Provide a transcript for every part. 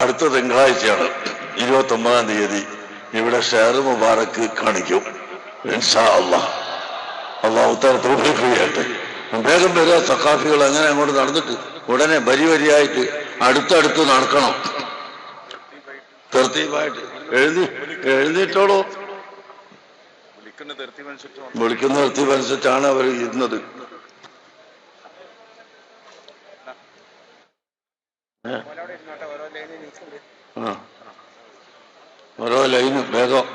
അടുത്ത തിങ്കളാഴ്ചയാണ് 29-ാം തീയതി ഇവിടെ ഷെയർ മുബാറക്ക് കാണിക്കും. ഇൻഷാ അല്ലാഹ്. അല്ലാഹു തആല തൗഫീഖ് ചെയ്യട്ടെ. വേഗം വരിക സഖാഫികൾ. അങ്ങനെ അങ്ങോട്ട് നടന്നിട്ട് ഉടനെ വരിയായിട്ട് അടുത്തടുത്ത് നടക്കണം. തെർത്തീബായിട്ട് എഴുതിയിട്ടോളൂ. വിളിക്കുന്ന തെർത്തീബനുസരിച്ചാണ് അവർ ഇരുന്നത്. ഓരോ ലൈനും വേഗം.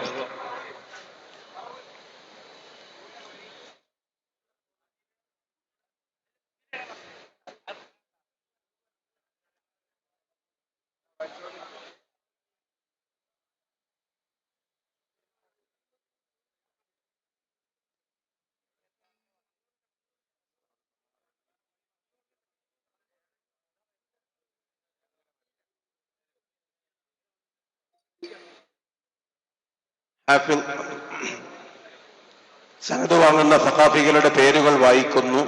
സനത് വാങ്ങുന്ന സഖാഫികളുടെ പേരുകൾ വായിക്കുന്നു.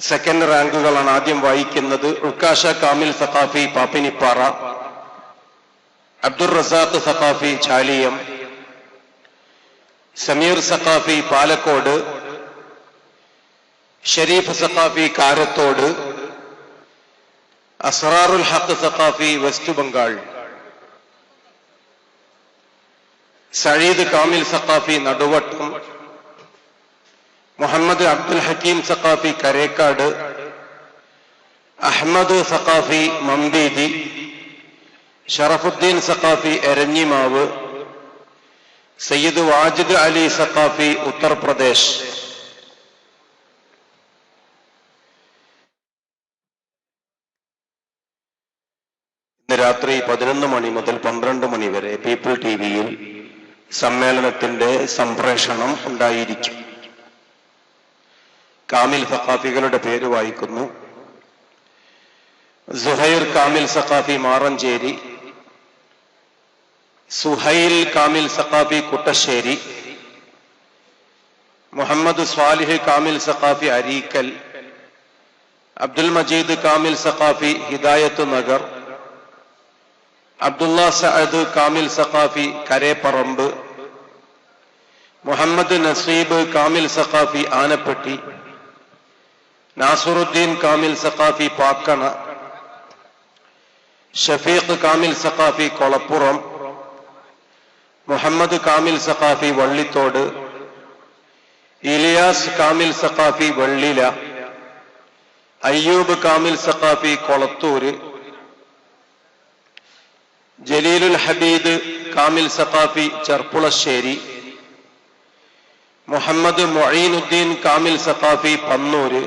സെക്കൻഡ് റാങ്കുകളാണ് ആദ്യം വായിക്കുന്നത്. ഉൾക്കാശ കാമിൽ സഖാഫി പാപ്പിനിപ്പാറ, അബ്ദുർ റസാഖ് സഖാഫി ചാലിയം, സമീർ സഖാഫി പാലക്കോട്, ഷരീഫ് സഖാഫി കാരത്തോട്, അസ്റാറുൽ ഹഖ് സഖാഫി വെസ്റ്റ് ബംഗാൾ, സയ്യിദ് കാമിൽ സഖാഫി നടുവട്ടം, മുഹമ്മദ് അബ്ദുൽ ഹക്കീം സഖാഫി കരേക്കാട്, അഹമ്മദ് സഖാഫി മമ്പീതി, ഷറഫുദ്ദീൻ സഖാഫി എരഞ്ഞിമാവ്, സയ്യിദ് വാജിദ് അലി സഖാഫി ഉത്തർപ്രദേശ്. ഇന്ന് രാത്രി 11 മണി മുതൽ 12 മണി വരെ പീപ്പിൾ ടിവിയിൽ സമ്മേളനത്തിന്റെ സംപ്രേഷണം ഉണ്ടായിരിക്കും. കാമിൽ സഖാഫികളുടെ പേര് വായിക്കുന്നു. സുഹൈർ കാമിൽ സഖാഫി മാറഞ്ചേരി, സുഹൈൽ കാമിൽ സഖാഫി കുട്ടശ്ശേരി, മുഹമ്മദ് സ്വാലിഹ് കാമിൽ സഖാഫി അരീക്കൽ, അബ്ദുൽ മജീദ് കാമിൽ സഖാഫി ഹിദായത്ത് നഗർ, അബ്ദുള്ള സഅദ് കാമിൽ സഖാഫി കരേപ്പറമ്പ്, മുഹമ്മദ് നസീബ് കാമിൽ സഖാഫി ആനപ്പെട്ടി, നാസുറുദ്ദീൻ കാമിൽ സഖാഫി പാക്കണ, ഷഫീഖ് കാമിൽ സഖാഫി കൊളപ്പുറം, മുഹമ്മദ് കാമിൽ സഖാഫി വള്ളിത്തോട്, ഇലിയാസ് കാമിൽ സഖാഫി വെള്ളില, അയ്യൂബ് കാമിൽ സഖാഫി കൊളത്തൂര്, ജലീലുൽ ഹബീദ് കാമിൽ സഖാഫി ചെർപ്പുളശ്ശേരി, മുഹമ്മദ് മൊഈനുദ്ദീൻ കാമിൽ സഖാഫി പന്നൂര്,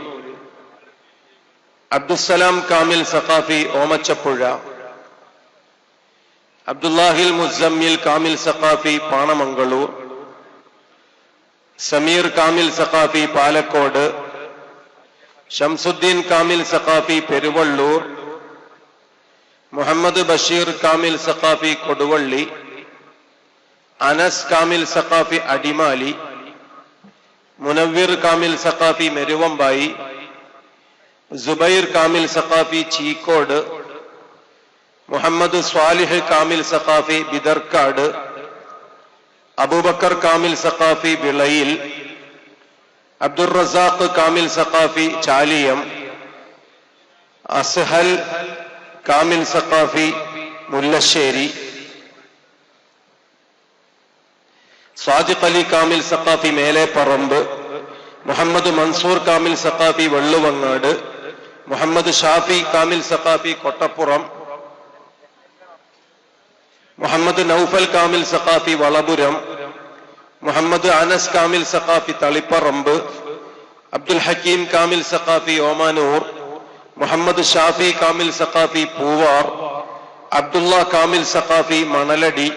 അബ്ദുസ്സലാം കാമിൽ സഖാഫി ഓമച്ചപ്പുഴ, അബ്ദുല്ലാഹിൽ മുസമ്മിൽ കാമിൽ സഖാഫി പാണമംഗളൂർ, സമീർ കാമിൽ സഖാഫി പാലക്കോട്, ഷംസുദ്ദീൻ കാമിൽ സഖാഫി പെരുവള്ളൂർ, മുഹമ്മദ് ബഷീർ കാമിൽ സഖാഫി കൊടുവള്ളി, അനസ് കാമിൽ സഖാഫി അടിമാലി, മുനവ്വിർ കാമിൽ സഖാഫി മെരുവമ്പായി, സുബൈർ കാമിൽ സഖാഫി ചീക്കോട്, മുഹമ്മദ് സ്വാലിഹ് കാമിൽ സഖാഫി ബിദർക്കാട്, അബൂബക്കർ കാമിൽ സഖാഫി വിളയിൽ, അബ്ദുർ റസാഖ് കാമിൽ സഖാഫി ചാലിയം, അസ്ഹൽ കാമിൽ സഖാഫി മുല്ലശ്ശേരി, സ്വാദിഖ് അലി കാമിൽ സഖാഫി മേലെപ്പറമ്പ്, മുഹമ്മദ് മൻസൂർ കാമിൽ സഖാഫി വെള്ളുവങ്ങാട്, മുഹമ്മദ് ഷാഫി കാമിൽ സഖാഫി കൊട്ടപ്പുറം, മുഹമ്മദ് നൗഫൽ കാമിൽ സഖാഫി വളപുരം, മുഹമ്മദ് അനസ് കാമിൽ സഖാഫി തളിപ്പറമ്പ്, അബ്ദുൽ ഹക്കീം കാമിൽ സഖാഫി ഓമാനൂർ, മുഹമ്മദ് ഷാഫി കാമിൽ സഖാഫി പൂവാർ, അബ്ദുള്ള കാമിൽ സഖാഫി മണലടി,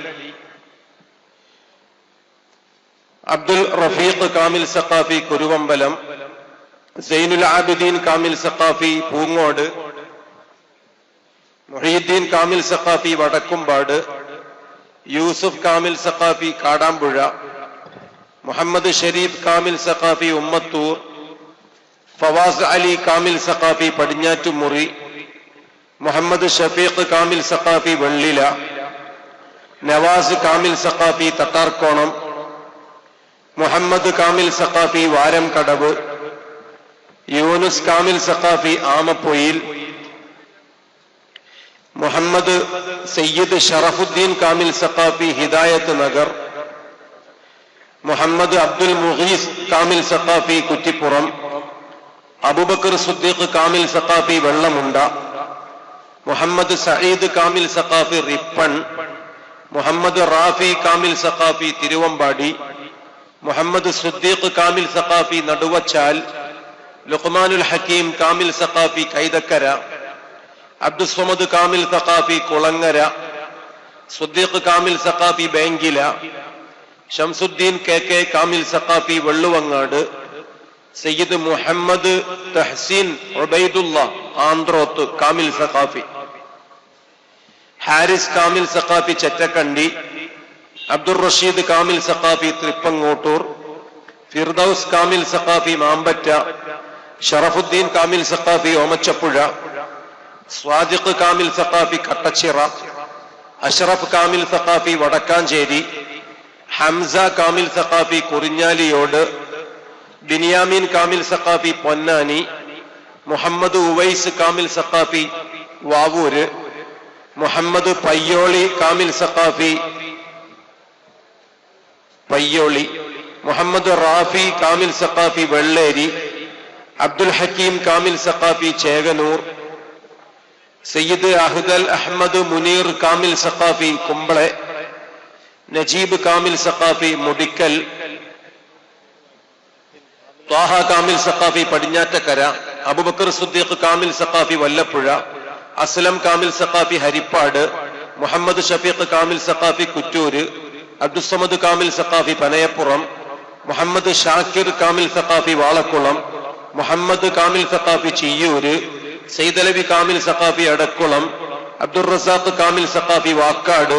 അബ്ദുൽ റഫീഖ് കാമിൽ സഖാഫി കുരുവമ്പലം, സൈനുൽ ആബിദീൻ കാമിൽ സഖാഫി പൂങ്ങോട്, മുഹീദ്ദീൻ കാമിൽ സഖാഫി വടക്കുംപാട്, യൂസുഫ് കാമിൽ സഖാഫി കാടാമ്പുഴ, മുഹമ്മദ് ഷരീഫ് കാമിൽ സഖാഫി ഉമ്മത്തൂർ, ഫവാസ് അലി കാമിൽ സഖാഫി പടിഞ്ഞാറ്റുമുറി, മുഹമ്മദ് ഷഫീഖ് കാമിൽ സഖാഫി വെള്ളില, നവാസ് കാമിൽ സഖാഫി തട്ടാർക്കോണം, മുഹമ്മദ് കാമിൽ സഖാഫി വാരം കടവ്, യൂനുസ് കാമിൽ സഖാഫി ആമപ്പൊയിൽ, മുഹമ്മദ് സയ്യിദ് ഷറഫുദ്ദീൻ കാമിൽ സഖാഫി ഹിദായത്ത് Nagar, Muhammad Abdul മുഗീസ് Kamil Saqafi Kuttippuram, Abubakar Siddique Kamil Saqafi Vellamunda, Muhammad Saeed Kamil Saqafi Ripon, Muhammad Rafi Kamil Saqafi Thiruvambady, Muhammad Siddique Kamil Saqafi നടുവച്ചാൽ, Luqmanul Hakeem Kamil Saqafi Kaithakkara, Abdussamad Kamil Saqafi Kulangara, Siddique Kamil Saqafi ബേങ്കില, Shamsuddin K Kamil Saqafi Velluvangad, Sayyid Muhammad Tahseen Ubaidullah Androth Kamil Saqafi, Haris Kamil Saqafi Chettakandi, Abdur Rasheed Kamil Saqafi Thrippangottur, Firdous Kamil Saqafi Mampatta, Sharafuddin Kamil Saqafi Omachappuzha, Sadiq Kamil Saqafi Kattachira, Ashraf Kamil Saqafi Vadakkanchery, Hamza Kamil Saqafi കുറിഞ്ഞാലിയോട്, ബിനിയാമീൻ Kamil Saqafi Ponnani, Muhammad Uvais Kamil Saqafi Vavoor, Muhammad Payyoli Kamil Saqafi Payyoli, Muhammad Rafi Kamil Saqafi Velleri, Abdul Hakeem Kamil Saqafi Chekannur, Sayyid Ahdal Ahmed Muneer Kamil Saqafi കുമ്പളെ, Najeeb Kamil Saqafi Mudikkal, Thwaha Kamil Saqafi Padinjattakkara, Abubakar Siddique Kamil Saqafi Vallappuzha, Aslam Kamil Saqafi Harippad, Muhammad Shafeeq Kamil Saqafi Kuttur, Abdussamad Kamil Saqafi പനയപ്പുറം, Muhammad Shakir Kamil Saqafi Valakkulam, Muhammad Kamil Saqafi ചിയ്യൂര്, സയ്യിദലവി Kamil Saqafi Adakkulam, Abdur Razak Kamil Saqafi Vakkad,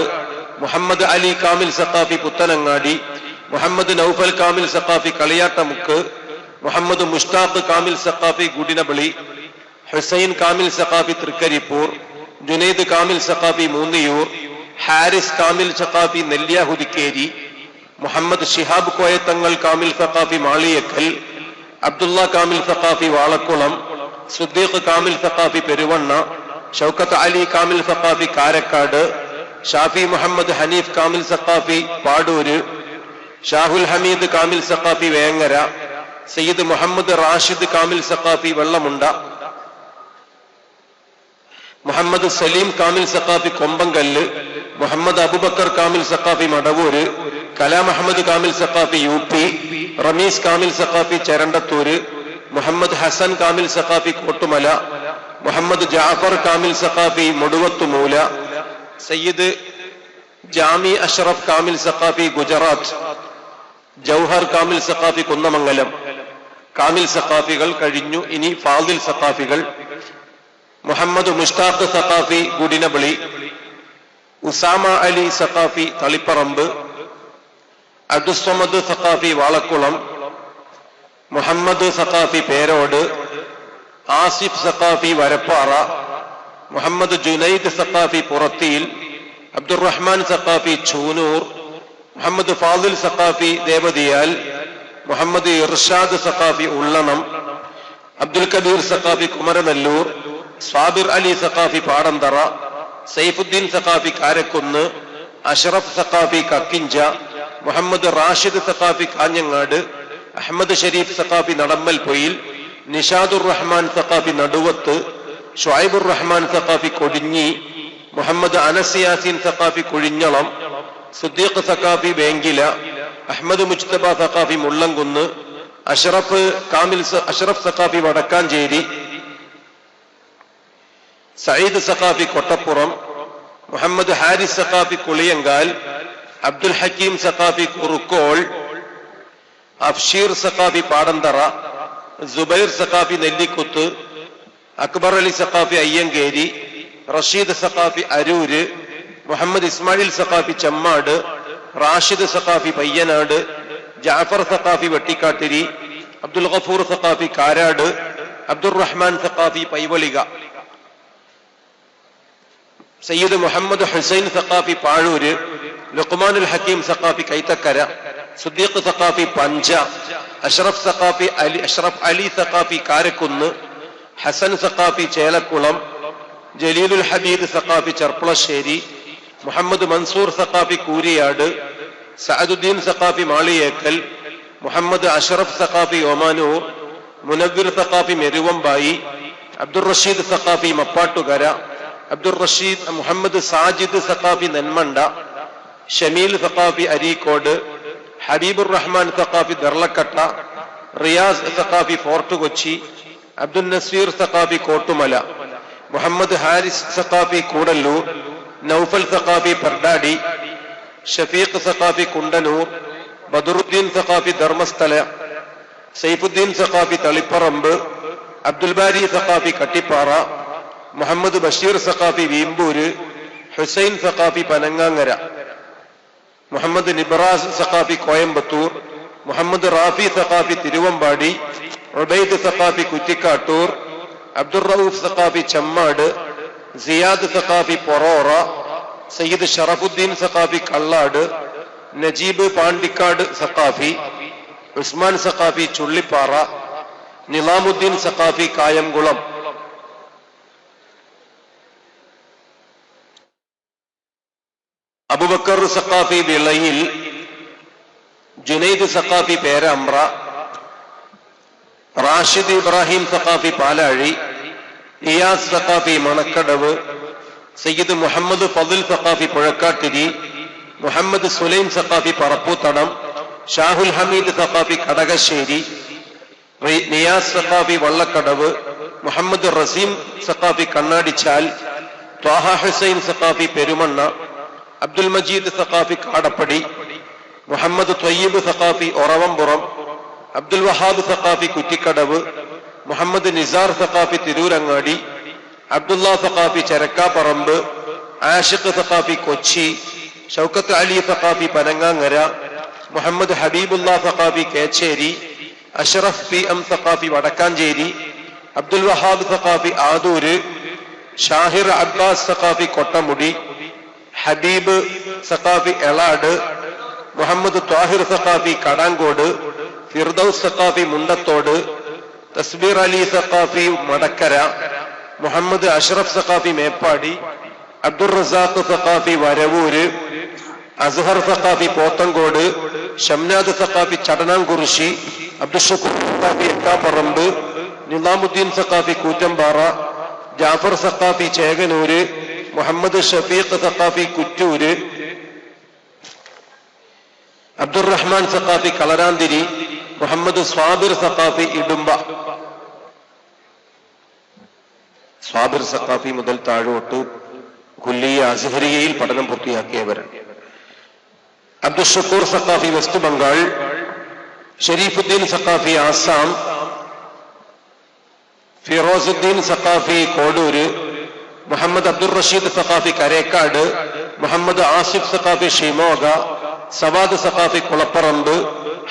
Muhammad Ali Kamil Saqafi Puthanangadi, Muhammad Naufal Kamil Saqafi Kaliyattamukku, Muhammad Mushtaq Kamil Saqafi ഗുഡിനബളി, Hussain Kamil Saqafi Trikaripur, Junaid Kamil Saqafi Moonniyur, Haris Kamil Saqafi നെല്ലിയാഹുദിക്കേരി, Muhammad Shihab Koyathangal Kamil Saqafi Maliyakkal, Abdulla Kamil Saqafi Valakkulam, Siddique Kamil Saqafi Peruvanna, Shoukath Ali Kamil Saqafi Karakkad, Shafi Muhammad Hanif Kamil Saqafi Padoor, Shahul Hameed Kamil Saqafi Vengara, Sayyid Muhammad Rashid Kamil Saqafi Vellamunda, Muhammad Saleem Kamil Saqafi കൊമ്പങ്കല്ല്, Muhammad Abubakar Kamil Saqafi Madavoor, Kalam Ahmed Kamil Saqafi UP, Ramees Kamil Saqafi ചരണ്ടത്തൂര്, Muhammad Hasan Kamil Saqafi Kottumala, Muhammad Jafar Kamil Saqafi മുടുവത്തുമൂല, Sayyid ജാമി അഷ്റഫ് കാമിൽ സഖാഫി ഗുജറാത്ത്, ജൗഹർ കാമിൽ സഖാഫി കുന്നമംഗലം. കാമിൽ സഖാഫികൾ കഴിഞ്ഞു. ഇനി ഫാദിൽ സഖാഫികൾ. മുഹമ്മദ് മുഷ്താഖ് സഖാഫി ഗുഡിനബളി, ഉസാമ അലി സഖാഫി തളിപ്പറമ്പ്, അബ്ദുസ്സമദ് സഖാഫി വാളക്കുളം, മുഹമ്മദ് സഖാഫി പേരോട്, ആസിഫ് സഖാഫി വരപ്പാറ, മുഹമ്മദ് ജുനൈദ് സഖാഫി പുറത്തിയിൽ, അബ്ദുറഹ്മാൻ സഖാഫി ചൂനൂർ, മുഹമ്മദ് ഫാദിൽ സഖാഫി ദേവദിയാൽ, മുഹമ്മദ് ഇർഷാദ് സഖാഫി ഉള്ളണം, അബ്ദുൽ കബീർ സഖാഫി കുമരനെല്ലൂർ, സ്വാബിർ അലി സഖാഫി പാടന്തറ, സൈഫുദ്ദീൻ സഖാഫി കാരക്കുന്ന്, അഷ്റഫ് സഖാഫി കക്കിഞ്ച, മുഹമ്മദ് റാഷിദ് സഖാഫി കാഞ്ഞങ്ങാട്, അഹമ്മദ് ഷരീഫ് സഖാഫി നടമ്മൽ പൊയിൽ, നിഷാദുർ റഹ്മാൻ സഖാഫി നടുവത്ത്, ഷുഐബുർ റഹ്മാൻ സഖാഫി കൊടിഞ്ഞി, മുഹമ്മദ് അനസ് യാസീൻ സഖാഫി കുഴിഞ്ഞളം, സിദ്ദീഖ് സഖാഫി വേങ്കില, അഹമ്മദ് മുജ്തബ സഖാഫി മുള്ളംകുന്ന്, അഷ്റഫ് സഖാഫി വടക്കാഞ്ചേരി, സയ്യിദ് സഖാഫി കൊട്ടപ്പുറം, മുഹമ്മദ് ഹാരിസ് സഖാഫി കുളിയങ്കാൽ, അബ്ദുൽ ഹക്കീം സഖാഫി കുറുക്കോൾ, അഫ്ഷീർ സഖാഫി പാടന്തറ, സുബൈർ സഖാഫി നെല്ലിക്കുത്ത്, അക്ബർ അലി സഖാഫി അയ്യങ്കേരി, റഷീദ് സഖാഫി അരൂര്, മുഹമ്മദ് ഇസ്മായിൽ സഖാഫി ചെമ്മാട്, റാഷിദ് സഖാഫി പയ്യനാട്, ജാഫർ സഖാഫി വെട്ടിക്കാട്ടിരി, അബ്ദുൽ ഗഫൂർ സഖാഫി കാരാട്, അബ്ദുറഹ്മാൻ സഖാഫി പൈവളിക. സയ്യിദ് മുഹമ്മദ് ഹുസൈൻ സഖാഫി പാഴൂര്, ലുഖ്മാനുൽ ഹക്കീം സഖാഫി കൈത്തക്കര, സുദ്ദീഖ് സഖാഫി പഞ്ച, അഷ്റഫ് അലി സഖാഫി കാരക്കുന്ന്, ഹസൻ സഖാഫി ചേലക്കുളം, ജലീലുൽ ഹമീദ് സഖാഫി ചെർപ്പളശ്ശേരി, മുഹമ്മദ് മൻസൂർ സഖാഫി കൂരിയാട്, സഅദുദ്ദീൻ സഖാഫി മാളിയേക്കൽ, മുഹമ്മദ് അഷ്റഫ് സഖാഫി ഒമാനൂർ, മുനവ്വിർ സഖാഫി മെരുവമ്പായി, അബ്ദുർ റഷീദ് സഖാഫി മപ്പാട്ടുകര, അബ്ദുർ റഷീദ് മുഹമ്മദ് സാജിദ് സഖാഫി നെന്മണ്ട, ഷമീൽ സഖാഫി അരീക്കോട്, ഹബീബുർ റഹ്മാൻ സഖാഫി ദർലക്കട്ട, റിയാസ് സഖാഫി ഫോർട്ട് കൊച്ചി, അബ്ദുൽ നസീർ സഖാഫി കോട്ടുമല, മുഹമ്മദ് ഹാരിസ് സഖാഫി കൂടല്ലൂർ, നൗഫൽ സഖാഫി പെർഡാടി, ഷഫീഖ് സഖാഫി കുണ്ടനൂർ, ബദറുദ്ദീൻ സഖാഫി ധർമ്മസ്ഥല, സൈഫുദ്ദീൻ സഖാഫി തളിപ്പറമ്പ്, അബ്ദുൽ ബാരി സഖാഫി കട്ടിപ്പാറ, മുഹമ്മദ് ബഷീർ സഖാഫി വീമ്പൂര്, ഹുസൈൻ സഖാഫി പനങ്ങാങ്ങര, മുഹമ്മദ് നിബ്രാസ് സഖാഫി കോയമ്പത്തൂർ, മുഹമ്മദ് റാഫി സഖാഫി തിരുവമ്പാടി, ഉബൈദ് സഖാഫി കുറ്റിക്കാട്ടൂർ, അബ്ദുർ റഊഫ് സഖാഫി ചമ്മാട്, സിയാദ് സഖാഫി പൊറോറ, സയ്യിദ് ഷറഫുദ്ദീൻ സഖാഫി കള്ളാട്, നജീബ് പാണ്ടിക്കാട് സഖാഫി, ഉസ്മാൻ സഖാഫി ചുള്ളിപ്പാറ, നിലാമുദ്ദീൻ സഖാഫി കായംകുളം, അബുബക്കർ സഖാഫി വിളയിൽ, ജുനൈദ് സഖാഫി പേരമ്പ്ര, റാഷിദ് ഇബ്രാഹിം സഖാഫി പാലാഴി, Iyas Saqafi Manakkadavu, Sayyid Muhammad ഫദിൽ Saqafi Puzhakkattiri, Muhammad Sulaim Saqafi Parapputhadam, Shahul Hameed Saqafi Kadakassery, Niyas Saqafi Vallakkadavu, Muhammad regime Saqafi കണ്ണാടിച്ചാൽ, Thwaha Hussain Saqafi Perumanna, Abdul Majeed Saqafi Kadappadi, Muhammad Tayyip Saqafi Oravampuram, Abdul Wahab Saqafi Kuttikkadavu, Muhammad Nisar Saqafi Tirurangadi, Abdulla Saqafi Charakkaparamba, Ashiq Saqafi Kochi, Shoukath Ali Saqafi Panangangara, Muhammad Habibulla Saqafi Kecheri, Ashraf P M Saqafi Wadakkanchery, Abdul Wahab Saqafi Adoor, Shahir Abbas Saqafi Kottamudi, Habib Saqafi Elad, Muhammad Twahir Saqafi Kadangod, Firdous Saqafi Mundathode, Thasbeer Ali Saqafi Madakkara, Muhammad Ashraf Saqafi Meppadi, Abdur Razaq Saqafi Varavoor, Azhar Saqafi Pothencode, Shamnad Saqafi Chadanamkurissi, Abdul Shukoor Saqafi Ekkaparamba, Nilamudheen Saqafi Koottambara, Jafar Saqafi Chekanur, Muhammad Shafeeq Saqafi Kuttoor, Abdurahman Saqafi Kalarandiri, Muhammad Swabir Saqafi Idumba. Swabir Saqafi മുതൽ താഴോട്ട് കുല്ലിയ അസ്ഹരിയയിൽ പഠനം പൂർത്തിയാക്കിയവരാണ്. Abdul Shukoor Saqafi west Bengal, Sharifudheen Saqafi Assam, Firozudheen Saqafi Kodur, Muhammad Abdul Rasheed Saqafi Karekkad, Muhammad Asif Saqafi Shimoga, Sawad Saqafi Kulaparamba,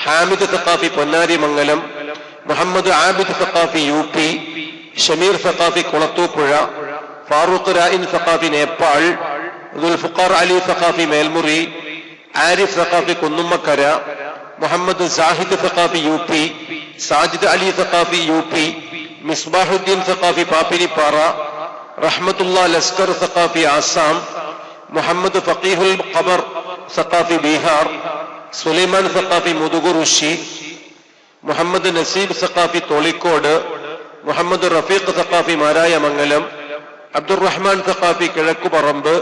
Hamid Saqafi Ponnarimangalam, Muhammad Abid Saqafi U P, Shameer Saqafi Kulathupuzha, Farooq Rayin Saqafi Nepal, Dulfuqar Ali Saqafi Melmuri, Arif Saqafi Kunnummakkara, Muhammad Sahid Saqafi U P, Sajid Ali Saqafi U P, മിസ്ബാഹുദ്ദീൻ Saqafi Pappinippara, Rahmatullah lascar Saqafi Assam, Muhammad ഫഖീഹുൽ ഖബർ സഖാഫി ബീഹാർ, സുലൈമാൻ സഖാഫി മുതുകുറുഷി, മുഹമ്മദ് നസീബ് സഖാഫി തോളിക്കോട്, മുഹമ്മദ് റഫീഖ് സഖാഫി മാരായമംഗലം, അബ്ദുറഹ്മാൻ സഖാഫി കിഴക്കുപറമ്പ്,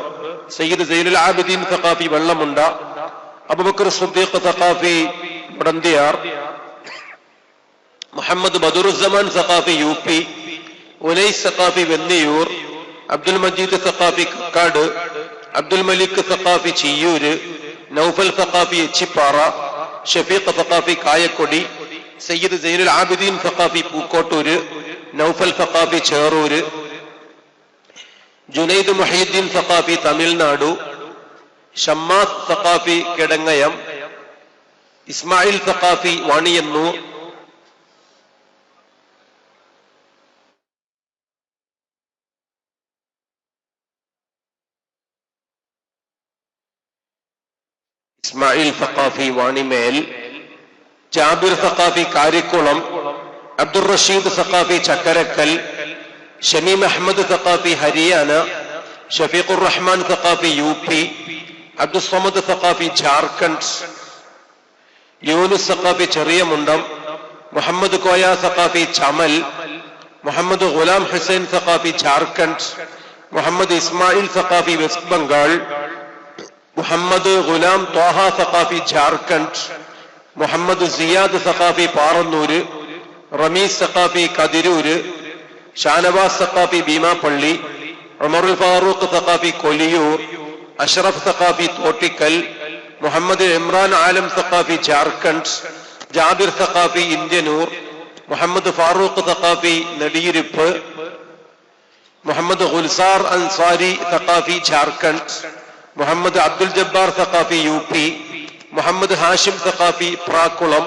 സയ്യിദ് സൈനുൽ ആബിദീൻ സഖാഫി വെള്ളമുണ്ട, അബൂബക്കർ സിദ്ദീഖ് സഖാഫി മുടന്തിയാർ, മുഹമ്മദ് ബദറുസ്സമാൻ സഖാഫി യു പി, ഉനൈസ് സഖാഫി വെന്നിയൂർ, അബ്ദുൽ മജീദ് സഖാഫി കക്കാട്, അബ്ദുൽ മലിക് സഖാഫി ചിയ്യൂര്, നൗഫൽ സഖാഫി എച്ചിപ്പാറ, ഷഫീഖ് സഖാഫി കായക്കൊടി, സയ്യിദ് സൈനുൽ ആബിദീൻ സഖാഫി പൂക്കോട്ടൂര്, നൗഫൽ സഖാഫി ചേറൂര്, ജുനൈദ് മുഹീദ്ദീൻ സഖാഫി തമിഴ്നാടു, ഷമ്മാസ് സഖാഫി കിടങ്ങയം, ഇസ്മായിൽ സഖാഫി വാണിയന്നൂർ, ഇസ്മായിൽ സഖാഫി വാണിമേൽ, ജാബിർ സഖാഫി കാരിക്കുളം, അബ്ദുൾ റഷീദ് സഖാഫി ചക്കരക്കൽ, ഷമീം അഹമ്മദ് സഖാഫി ഹരിയാന, ഷഫീഖുർ റഹ്മാൻ സഖാഫി UP, അബ്ദുൽ സമദ് സഖാഫി ജാർഖണ്ഡ്, യൂനുസ് സഖാഫി ചെറിയമുണ്ടം, മുഹമ്മദ് കോയ സഖാഫി ചമൽ, മുഹമ്മദ് ഗുലാം ഹുസൈൻ സഖാഫി ജാർഖണ്ഡ്, മുഹമ്മദ് ഇസ്മായിൽ സഖാഫി വെസ്റ്റ് ബംഗാൾ, മുഹമ്മദ് ഗുലാം ത്വാഹ സഖാഫി ജാർഖണ്ഡ്, മുഹമ്മദ് സിയാദ് സഖാഫി പാറന്നൂര്, റമീസ് സഖാഫി കതിരൂര്, ഷാനവാസ് സഖാഫി ഭീമാപ്പള്ളി, ഉമറുൽ ഫാറൂഖ് സഖാഫി കൊലിയൂർ, അഷ്റഫ് സഖാഫി തോട്ടിക്കൽ, മുഹമ്മദ് ഇമ്രാൻ ആലം Saqafi Jharkhand, Jabir Saqafi Indianoor, Muhammad Farooq Saqafi Nediyiruppu, Muhammad Gulzar Ansari Saqafi Jharkhand, Muhammad Abdul Jabbar Saqafi UP, Muhammad Hashim Saqafi Prakkulam,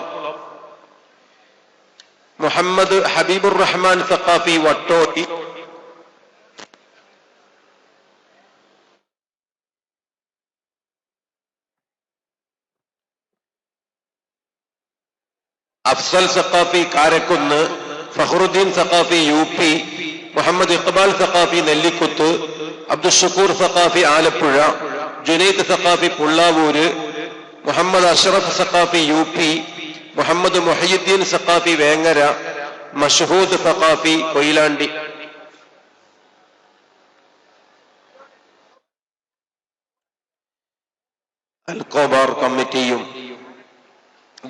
Muhammad Habibur Rahman Saqafi Vattoli, Afsal Saqafi Karakkunnu, Fakhruddin Saqafi UP, Muhammad Iqbal Saqafi Nellikuth, Abdul Shukoor Saqafi Alappuzha, Junaid Saqafi Pullavoor, Muhammad Ashraf Saqafi UP, Muhammad Muhyuddin Saqafi Vengara, Mashhood Saqafi Koyilandy. Al Khobar കമ്മിറ്റിയും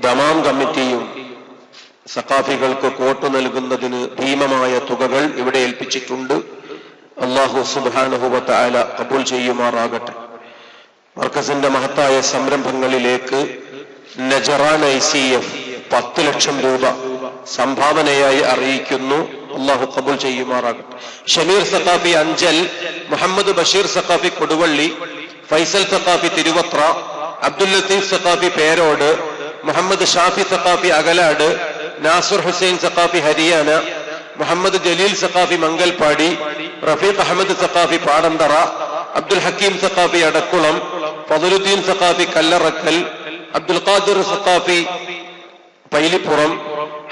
ദമാം കമ്മിറ്റിയും സഖാഫികൾക്ക് കോട്ട് നൽകുന്നതിന് ഭീമമായ തുകകൾ ഇവിടെ ഏൽപ്പിച്ചിട്ടുണ്ട്. അല്ലാഹു സുബ്ഹാനഹു വ തആല ഖബൂൽ ചെയ്യുമാറാകട്ടെ. മർക്കസിന്റെ മഹത്തായ സംരംഭങ്ങളിലേക്ക് നജറാൻ ICF 10 ലക്ഷം രൂപ സംഭാവനയായി അറിയിക്കുന്നു. അല്ലാഹു ഖബൂൽ ചെയ്യുമാറാകട്ടെ. ഷമീർ സഖാഫി അഞ്ചൽ, മുഹമ്മദ് ബഷീർ സഖാഫി കൊടുവള്ളി, ഫൈസൽ സഖാഫി തിരുവത്ര, അബ്ദുൽ ലത്തീഫ് സഖാഫി പേരോട്, മുഹമ്മദ് ഷാഫി സഖാഫി അകലാട്, നാസുർ ഹുസൈൻ സഖാഫി ഹരിയാന, മുഹമ്മദ് ജലീൽ സഖാഫി മംഗൽപാടി, റഫീഖ് അഹമ്മദ് സഖാഫി പാടന്തറ, അബ്ദുൽ ഹക്കീം സഖാഫി അടക്കുളം, ഫضലുദ്ദീൻ സഖാഫി കല്ലറക്കൽ, അബ്ദുൽ ഖാദിർ സഖാഫി പൈലിപ്പുറം,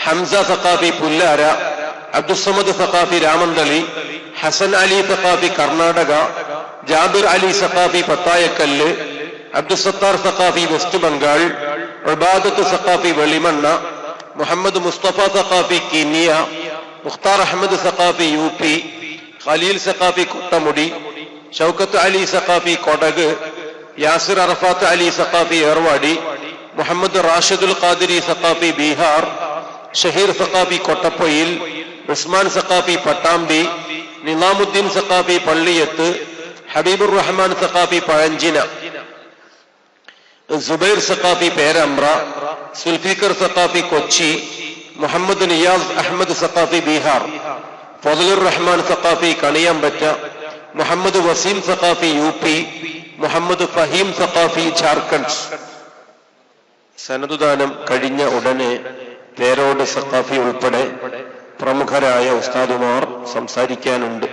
ഹംസ സഖാഫി പുല്ലാര, അബ്ദുൽ സമദ് സഖാഫി രാമന്തളി, ഹസൻ അലി സഖാഫി കർണാടക, ജാബിർ അലി സഖാഫി പത്തായക്കല്ല്, അബ്ദുൽ സത്താർ സഖാഫി വെസ്റ്റ് ബംഗാൾ, ഇബാദത്ത് Saqafi Velimanna, Muhammad Mustafa Saqafi Kenya, Mukhtar Ahmed Saqafi UP, Khaleel Saqafi കുട്ടമുടി, Shoukath Ali Saqafi Kodagu, Yasir അറഫാത്ത് Ali Saqafi Ervadi, Muhammad റാഷിദുൽ Qadiri Saqafi Bihar, Shaheer Saqafi കൊട്ടപ്പൊയിൽ, Usman Saqafi Pattambi, Nizamuddin Saqafi Palliyath, Habibur Rahman Saqafi പഴഞ്ചിന, Zubair Saqafi Perambra, Zulfikar Saqafi Kochi, Muhammad Niyas Ahmed Saqafi Bihar, ഫضലുർ Rahman Saqafi Kaniyambetta, Muhammad Waseem Saqafi UP, Muhammad Faheem Saqafi Jharkhand. സനദുദാനം കഴിഞ്ഞ ഉടനെ പേരോട് സഖാഫി ഉൾപ്പെടെ പ്രമുഖരായ ഉസ്താദുമാർ സംസാരിക്കാനുണ്ട്.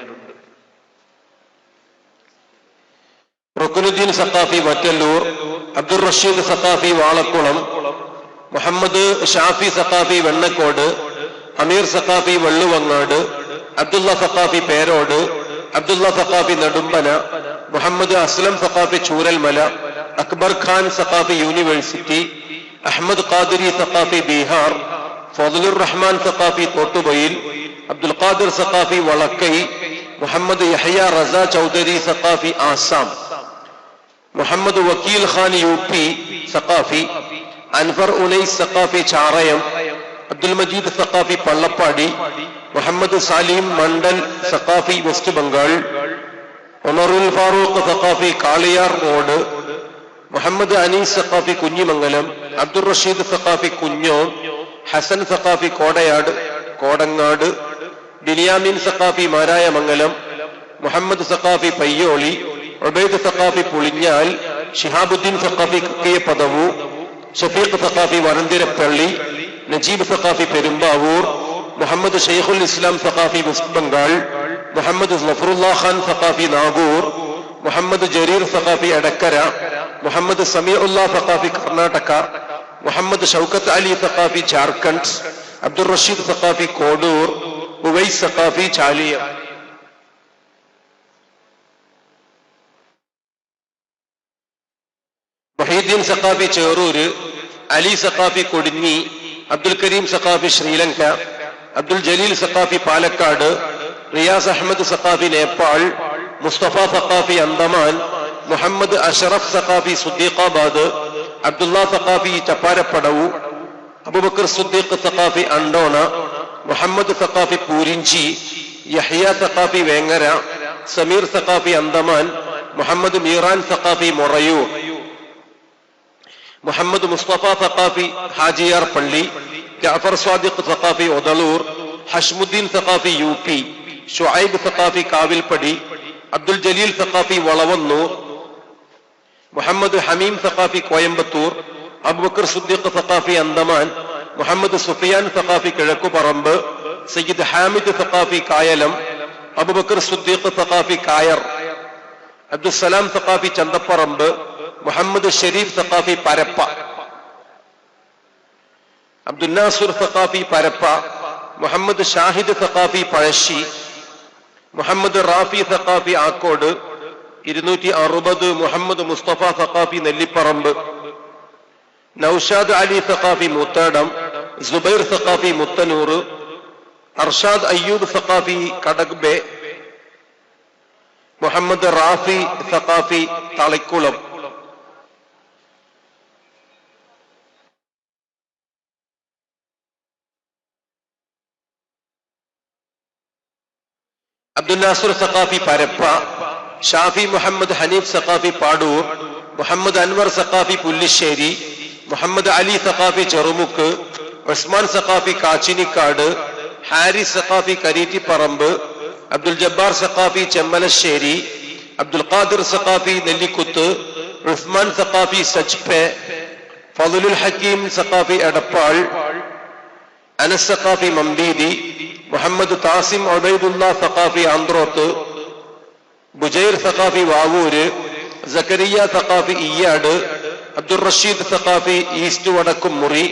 റുക്നുദ്ദീൻ സഖാഫി വറ്റല്ലൂർ, അബ്ദുൾ റഷീദ് സഖാഫി വാളക്കുളം, മുഹമ്മദ് ഷാഫി സഖാഫി വെണ്ണക്കോട്, അമീർ സഖാഫി വെള്ളുവങ്ങാട്, അബ്ദുള്ള സഖാഫി പേരോട്, അബ്ദുള്ള സഖാഫി നെടുമ്പന, മുഹമ്മദ് അസ്ലം സഖാഫി ചൂരൽമല, അക്ബർ ഖാൻ സഖാഫി യൂണിവേഴ്സിറ്റി, അഹമ്മദ് ഖാദിരി സഖാഫി ബീഹാർ, ഫضലുർ റഹ്മാൻ സഖാഫി തോട്ടുബയിൽ, അബ്ദുൽ ഖാദിർ സഖാഫി വളക്കൈ, മുഹമ്മദ് യഹ്യ റസ ചൗധരി സഖാഫി ആസാം, മുഹമ്മദ് വക്കീൽ ഖാൻ UP സഖാഫി, അൻവർ ഉനൈസ് സഖാഫി ചാറയം, അബ്ദുൽ മജീദ് സഖാഫി പള്ളപ്പാടി, മുഹമ്മദ് സാലിം മണ്ഡൽ സഖാഫി വെസ്റ്റ് ബംഗാൾ, ഉമറുൽ ഫാറൂഖ് സഖാഫി കാളിയാർ റോഡ്, മുഹമ്മദ് അനീസ് സഖാഫി കുഞ്ഞിമംഗലം, അബ്ദുൾ റഷീദ് സഖാഫി കുഞ്ഞോം, ഹസൻ സഖാഫി കോടങ്ങാട്, ബിനിയാമിൻ സഖാഫി മാരായമംഗലം, മുഹമ്മദ് സഖാഫി പയ്യോളി, ഉബൈദ് സഖാഫി പുളിഞ്ഞാൽ, ഷിഹാബുദ്ദീൻ സഖാഫി കിയപ്പദവു, ഷഫീഖ് സഖാഫി വരന്തിരപ്പള്ളി, നജീബ് സഖാഫി പെരുമ്പാവൂർ, മുഹമ്മദ് ഷെയ്ഖുൽ ഇസ്ലാം സഖാഫി വെസ്റ്റ് ബംഗാൾ, മുഹമ്മദ് സഫറുല്ലാ ഖാൻ സഖാഫി നാഗൂർ, മുഹമ്മദ് ജരീർ സഖാഫി എടക്കര, മുഹമ്മദ് സമീഉല്ല സഖാഫി കർണാടക, മുഹമ്മദ് ഷൗക്കത്ത് അലി സഖാഫി ജാർഖണ്ഡ്, അബ്ദുൾ റഷീദ് സഖാഫി കോഡൂർ, ഉവൈസ് സഖാഫി ചാലിയം. മുഹീദ്ദീൻ സഖാഫി ചേറൂര്, അലി സഖാഫി കൊടിഞ്ഞി, അബ്ദുൽ കരീം സഖാഫി ശ്രീലങ്ക, അബ്ദുൽ ജലീൽ സഖാഫി പാലക്കാട്, റിയാസ് അഹമ്മദ് സഖാഫി നേപ്പാൾ, മുസ്തഫ സഖാഫി അന്തമാൻ, മുഹമ്മദ് അഷറഫ് സഖാഫി സുദ്ദീഖാബാദ്, അബ്ദുള്ള സഖാഫി ചപ്പാരപ്പടവു, അബൂബക്കർ സുദ്ദീഖ് സഖാഫി അണ്ടോണ, മുഹമ്മദ് സഖാഫി പൂരിഞ്ചി, യഹ്യ സഖാഫി വേങ്ങര, സമീർ സഖാഫി അന്തമാൻ, മുഹമ്മദ് മീറാൻ സഖാഫി മൊറയൂർ, മുഹമ്മദ് മുസ്തഫ സഖാഫി ഹാജിയാർ പള്ളി, ജാഫർ സ്വാദിഖ് സഖാഫി ഒദളൂർ, ഹഷ്മുദ്ദീൻ സഖാഫി UP, ഷുഐബ് സഖാഫി കാവിൽപ്പടി, അബ്ദുൽ ജലീൽ സഖാഫി വളവന്നൂർ, മുഹമ്മദ് ഹമീം സഖാഫി കോയമ്പത്തൂർ, അബൂബക്കർ സുദ്ദീഖ് സഖാഫി അന്തമാൻ, മുഹമ്മദ് സുഫിയാൻ സഖാഫി കിഴക്കുപറമ്പ്, സയ്യിദ് ഹാമിദ് സഖാഫി കായലം, അബൂബക്കർ സുദ്ദീഖ് സഖാഫി കായർ, അബ്ദുസ്സലാം സഖാഫി ചന്തപ്പറമ്പ്, മുഹമ്മദ് ഷരീഫ് സഖാഫി പരപ്പ, അബ്ദുൽ നാസുർ സഖാഫി പരപ്പ, മുഹമ്മദ് ഷാഹിദ് സഖാഫി പഴശ്ശി, മുഹമ്മദ് റാഫി സഖാഫി ആക്കോട് 260, മുഹമ്മദ് മുസ്തഫ സഖാഫി നെല്ലിപ്പറമ്പ്, നൌഷാദ് അലി സഖാഫി മൂത്താടം, സുബൈർ സഖാഫി മുത്തനൂർ, അർഷാദ് അയ്യൂബ് സഖാഫി കടഗ്ബെ, മുഹമ്മദ് റാഫി സഖാഫി തളിക്കുളം. അബ്ദുൽ നാസുർ സഖാഫി പരപ്പ, ഷാഫി മുഹമ്മദ് ഹനീഫ് സഖാഫി പാടൂർ, മുഹമ്മദ് അൻവർ സഖാഫി പുല്ലിശ്ശേരി, മുഹമ്മദ് അലി സഖാഫി ചെറുമുക്ക്, ഉസ്മാൻ സഖാഫി കാച്ചിനിക്കാട്, ഹാരിസ് സഖാഫി കരീറ്റിപ്പറമ്പ്, അബ്ദുൽ ജബ്ബാർ സഖാഫി ചെമ്മലശ്ശേരി, അബ്ദുൽ ഖാദിർ സഖാഫി നെല്ലിക്കുത്ത്, ഉസ്മാൻ സഖാഫി സച്പെ, ഫളുൽ ഹക്കീം സഖാഫി എടപ്പാൾ, അനസ് സഖാഫി മമ്പീദി, മുഹമ്മദ് താസിം ഉബൈദുല്ല സഖാഫി ആന്ത്രോത്ത്, ബുജൈർ സഖാഫി വാവൂര്, സക്കരിയ സഖാഫി ഇയ്യാട്, അബ്ദുൾ റഷീദ് സഖാഫി ഈസ്റ്റ് വടക്കും മുറി,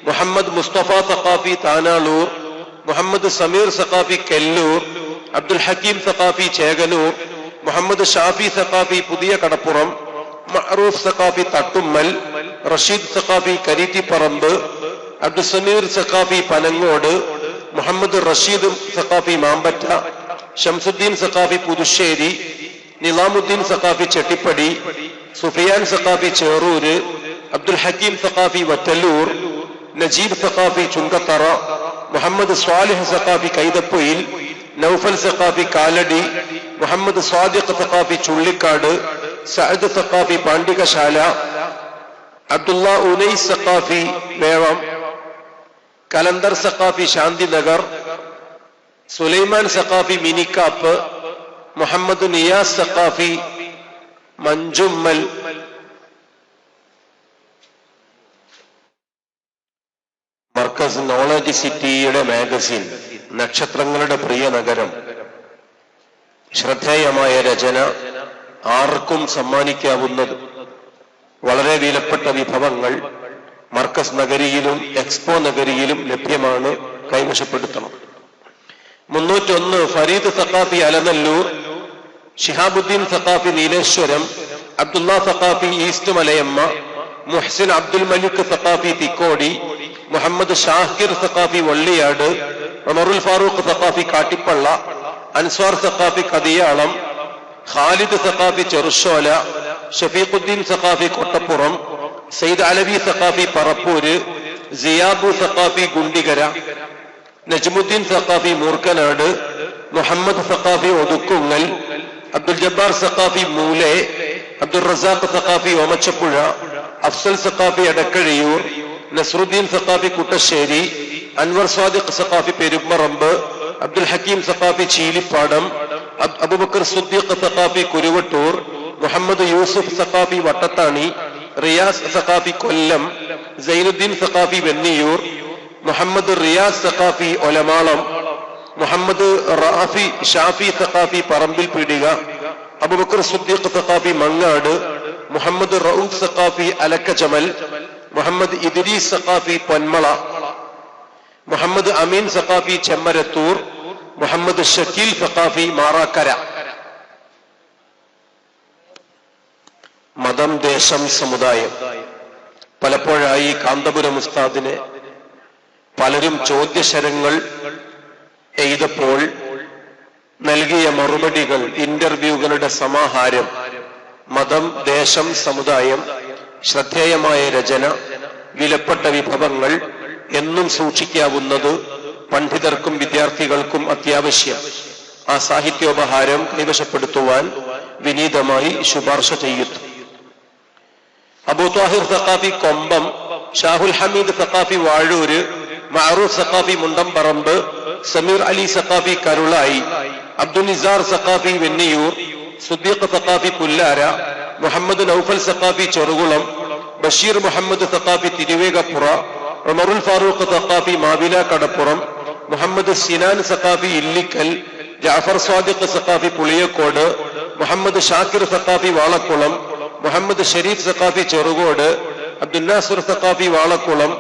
മുഹമ്മദ് മുസ്തഫ സഖാഫി താനാളൂർ, മുഹമ്മദ് സമീർ സഖാഫി കെല്ലൂർ, അബ്ദുൽ ഹക്കീം സഖാഫി ചേകനൂർ, മുഹമ്മദ് ഷാഫി സഖാഫി പുതിയ കടപ്പുറം, മഅറൂഫ് സഖാഫി തട്ടുമ്മൽ, റഷീദ് സഖാഫി കരീറ്റിപ്പറമ്പ്, അബ്ദുൽ സമീർ സഖാഫി പനങ്ങോട്, മുഹമ്മദ് റഷീദ് സഖാഫി മാമ്പറ്റ, ഷംസുദ്ദീൻ സഖാഫി പുതുശ്ശേരി, നിലാമുദ്ദീൻ സഖാഫി ചെട്ടിപ്പടി, സുഫിയാൻ സഖാഫി ചേറൂര്, അബ്ദുൽ ഹക്കീം സഖാഫി വറ്റല്ലൂർ, നജീബ് സഖാഫി ചുങ്കത്തറ, മുഹമ്മദ് സ്വാലിഹ് സഖാഫി കൈതപ്പൊയിൽ, നൗഫൽ സഖാഫി കാലടി, മുഹമ്മദ് സ്വാദിഖ് സഖാഫി ചുള്ളിക്കാട്, സഅദ് സഖാഫി പാണ്ഡികശാല, അബ്ദുള്ള ഉനൈസ് സഖാഫി വേളം, കലന്തർ സഖാഫി ശാന്തിനഗർ, സുലൈമാൻ സഖാഫി മിനിക്കാപ്പ്, മുഹമ്മദ് നിയാസ് സഖാഫി മഞ്ചുമ്മൽ. മർക്കസ് നോളജ് സിറ്റിയുടെ മാഗസിൻ നക്ഷത്രങ്ങളുടെ പ്രിയ നഗരം, ശ്രദ്ധേയമായ രചന, ആർക്കും സമ്മാനിക്കാവുന്നത്, വളരെ വിലപ്പെട്ട വിഭവങ്ങൾ മർക്കസ് നഗരിയിലും എക്സ്പോ നഗരിയിലും ലഭ്യമാണ്. കൈവശപ്പെടുത്തണം. 301 ഫരീദ് സഖാഫി അലനല്ലൂർ, ഷിഹാബുദ്ദീൻ സഖാഫി നീലേശ്വരം, അബ്ദുള്ള സഖാഫി ഈസ്റ്റ് മലയമ്മ, മുഹ്സിൻ അബ്ദുൽ മലിക് സഖാഫി തിക്കോടി, മുഹമ്മദ് ഷാഹിർ സഖാഫി വള്ളിയാട്, ഉമറുൽ ഫാറൂഖ് സഖാഫി കാട്ടിപ്പള്ള, അൻസ്വാർ സഖാഫി കതിയാളം, ഖാലിദ് സഖാഫി ചെറുശോല, ഷഫീഖുദ്ദീൻ സഖാഫി കൊട്ടപ്പുറം, സയ്യിദ് അലവി സഖാഫി പറപ്പൂര്, സിയാബു സഖാഫി ഗുണ്ടികര, നജ്മുദ്ദീൻ സഖാഫി മൂർക്കനാട്, മുഹമ്മദ് സഖാഫി ഒതുക്കുങ്ങൽ, അബ്ദുൽ ജബ്ബാർ സഖാഫി മൂലെ, അബ്ദുൾ റസാഖ് സഖാഫി ഓമച്ചപ്പുഴ, അഫ്സൽ സഖാഫി എടക്കഴിയൂർ, നസ്രുദ്ദീൻ സഖാഫി കുട്ടശ്ശേരി, അൻവർ സ്വാദിഖ് സഖാഫി പെരുമ്പറമ്പ്, അബ്ദുൽ ഹക്കീം സഖാഫി ചീലിപ്പാടം, അബൂബക്കർ സുദ്ദീഖ് സഖാഫി കുരുവട്ടൂർ, മുഹമ്മദ് യൂസുഫ് സഖാഫി വട്ടത്താണി, റിയാസ് സഖാഫി കൊല്ലം, സൈനുദ്ദീൻ സഖാഫി വെന്നിയൂർ, മുഹമ്മദ് റിയാസ് സഖാഫി ഒലമാളം, മുഹമ്മദ് റാഫി ഷാഫി സഖാഫി പറമ്പിൽ പീടിക, അബൂബക്കർ സുദ്ദീഖ് സഖാഫി മങ്ങാട്, മുഹമ്മദ് റഊഫ് സഖാഫി അലക്കജമൽ, മുഹമ്മദ് ഇദ്രീസ് സഖാഫി പൊന്മള, മുഹമ്മദ് അമീൻ സഖാഫി ചെമ്മരത്തൂർ, മുഹമ്മദ് ഷക്കീൽ സഖാഫി മാറാക്കര. മതം, ദേശം, സമുദായം. പലപ്പോഴായി കാന്തപുരം ഉസ്താദിനെ പലരും ചോദ്യശരങ്ങൾ എഴുതപ്പോൾ നൽകിയ മറുപടികൾ, ഇന്റർവ്യൂകളുടെ സമാഹാരം, മതം, ദേശം, സമുദായം, ശ്രദ്ധേയമായ രചന, വിലപ്പെട്ട വിഭവങ്ങൾ എന്നും സൂക്ഷിക്കാവുന്നത് പണ്ഡിതർക്കും വിദ്യാർത്ഥികൾക്കും അത്യാവശ്യം. ആ സാഹിത്യോപഹാരം കൈവശപ്പെടുത്തുവാൻ വിനീതമായി ശുപാർശ ചെയ്യുന്നു. അബൂ ത്വാഹിർ സഖാഫി കൊമ്പം, ഷാഹുൽ ഹമീദ് സഖാഫി വാഴൂര്, മഅറൂഫ് സഖാഫി മുണ്ടംപറമ്പ്, സമീർ അലി സഖാഫി കരുളായി, അബ്ദുൽ നിസാർ സഖാഫി വെന്നിയൂർ, സുദ്ദീഖ് സഖാഫി പുല്ലാര, മുഹമ്മദ് നൗഫൽ സഖാഫി ചെറുകുളം, ബഷീർ മുഹമ്മദ് സഖാഫി തിരുവേഗപ്പുറ, ഉമറുൽ ഫാറൂഖ് സഖാഫി മാവില കടപ്പുറം, മുഹമ്മദ് സിനാൻ സഖാഫി ഇല്ലിക്കൽ, ജാഫർ സ്വാദിഖ് സഖാഫി പുളിയക്കോട്, മുഹമ്മദ് ഷാക്കിർ സഖാഫി വാളക്കുളം, മുഹമ്മദ് ഷരീഫ് സഖാഫി ചെറുകോട്, അബ്ദുൽ നാസിർ സഖാഫി വാളക്കുളം,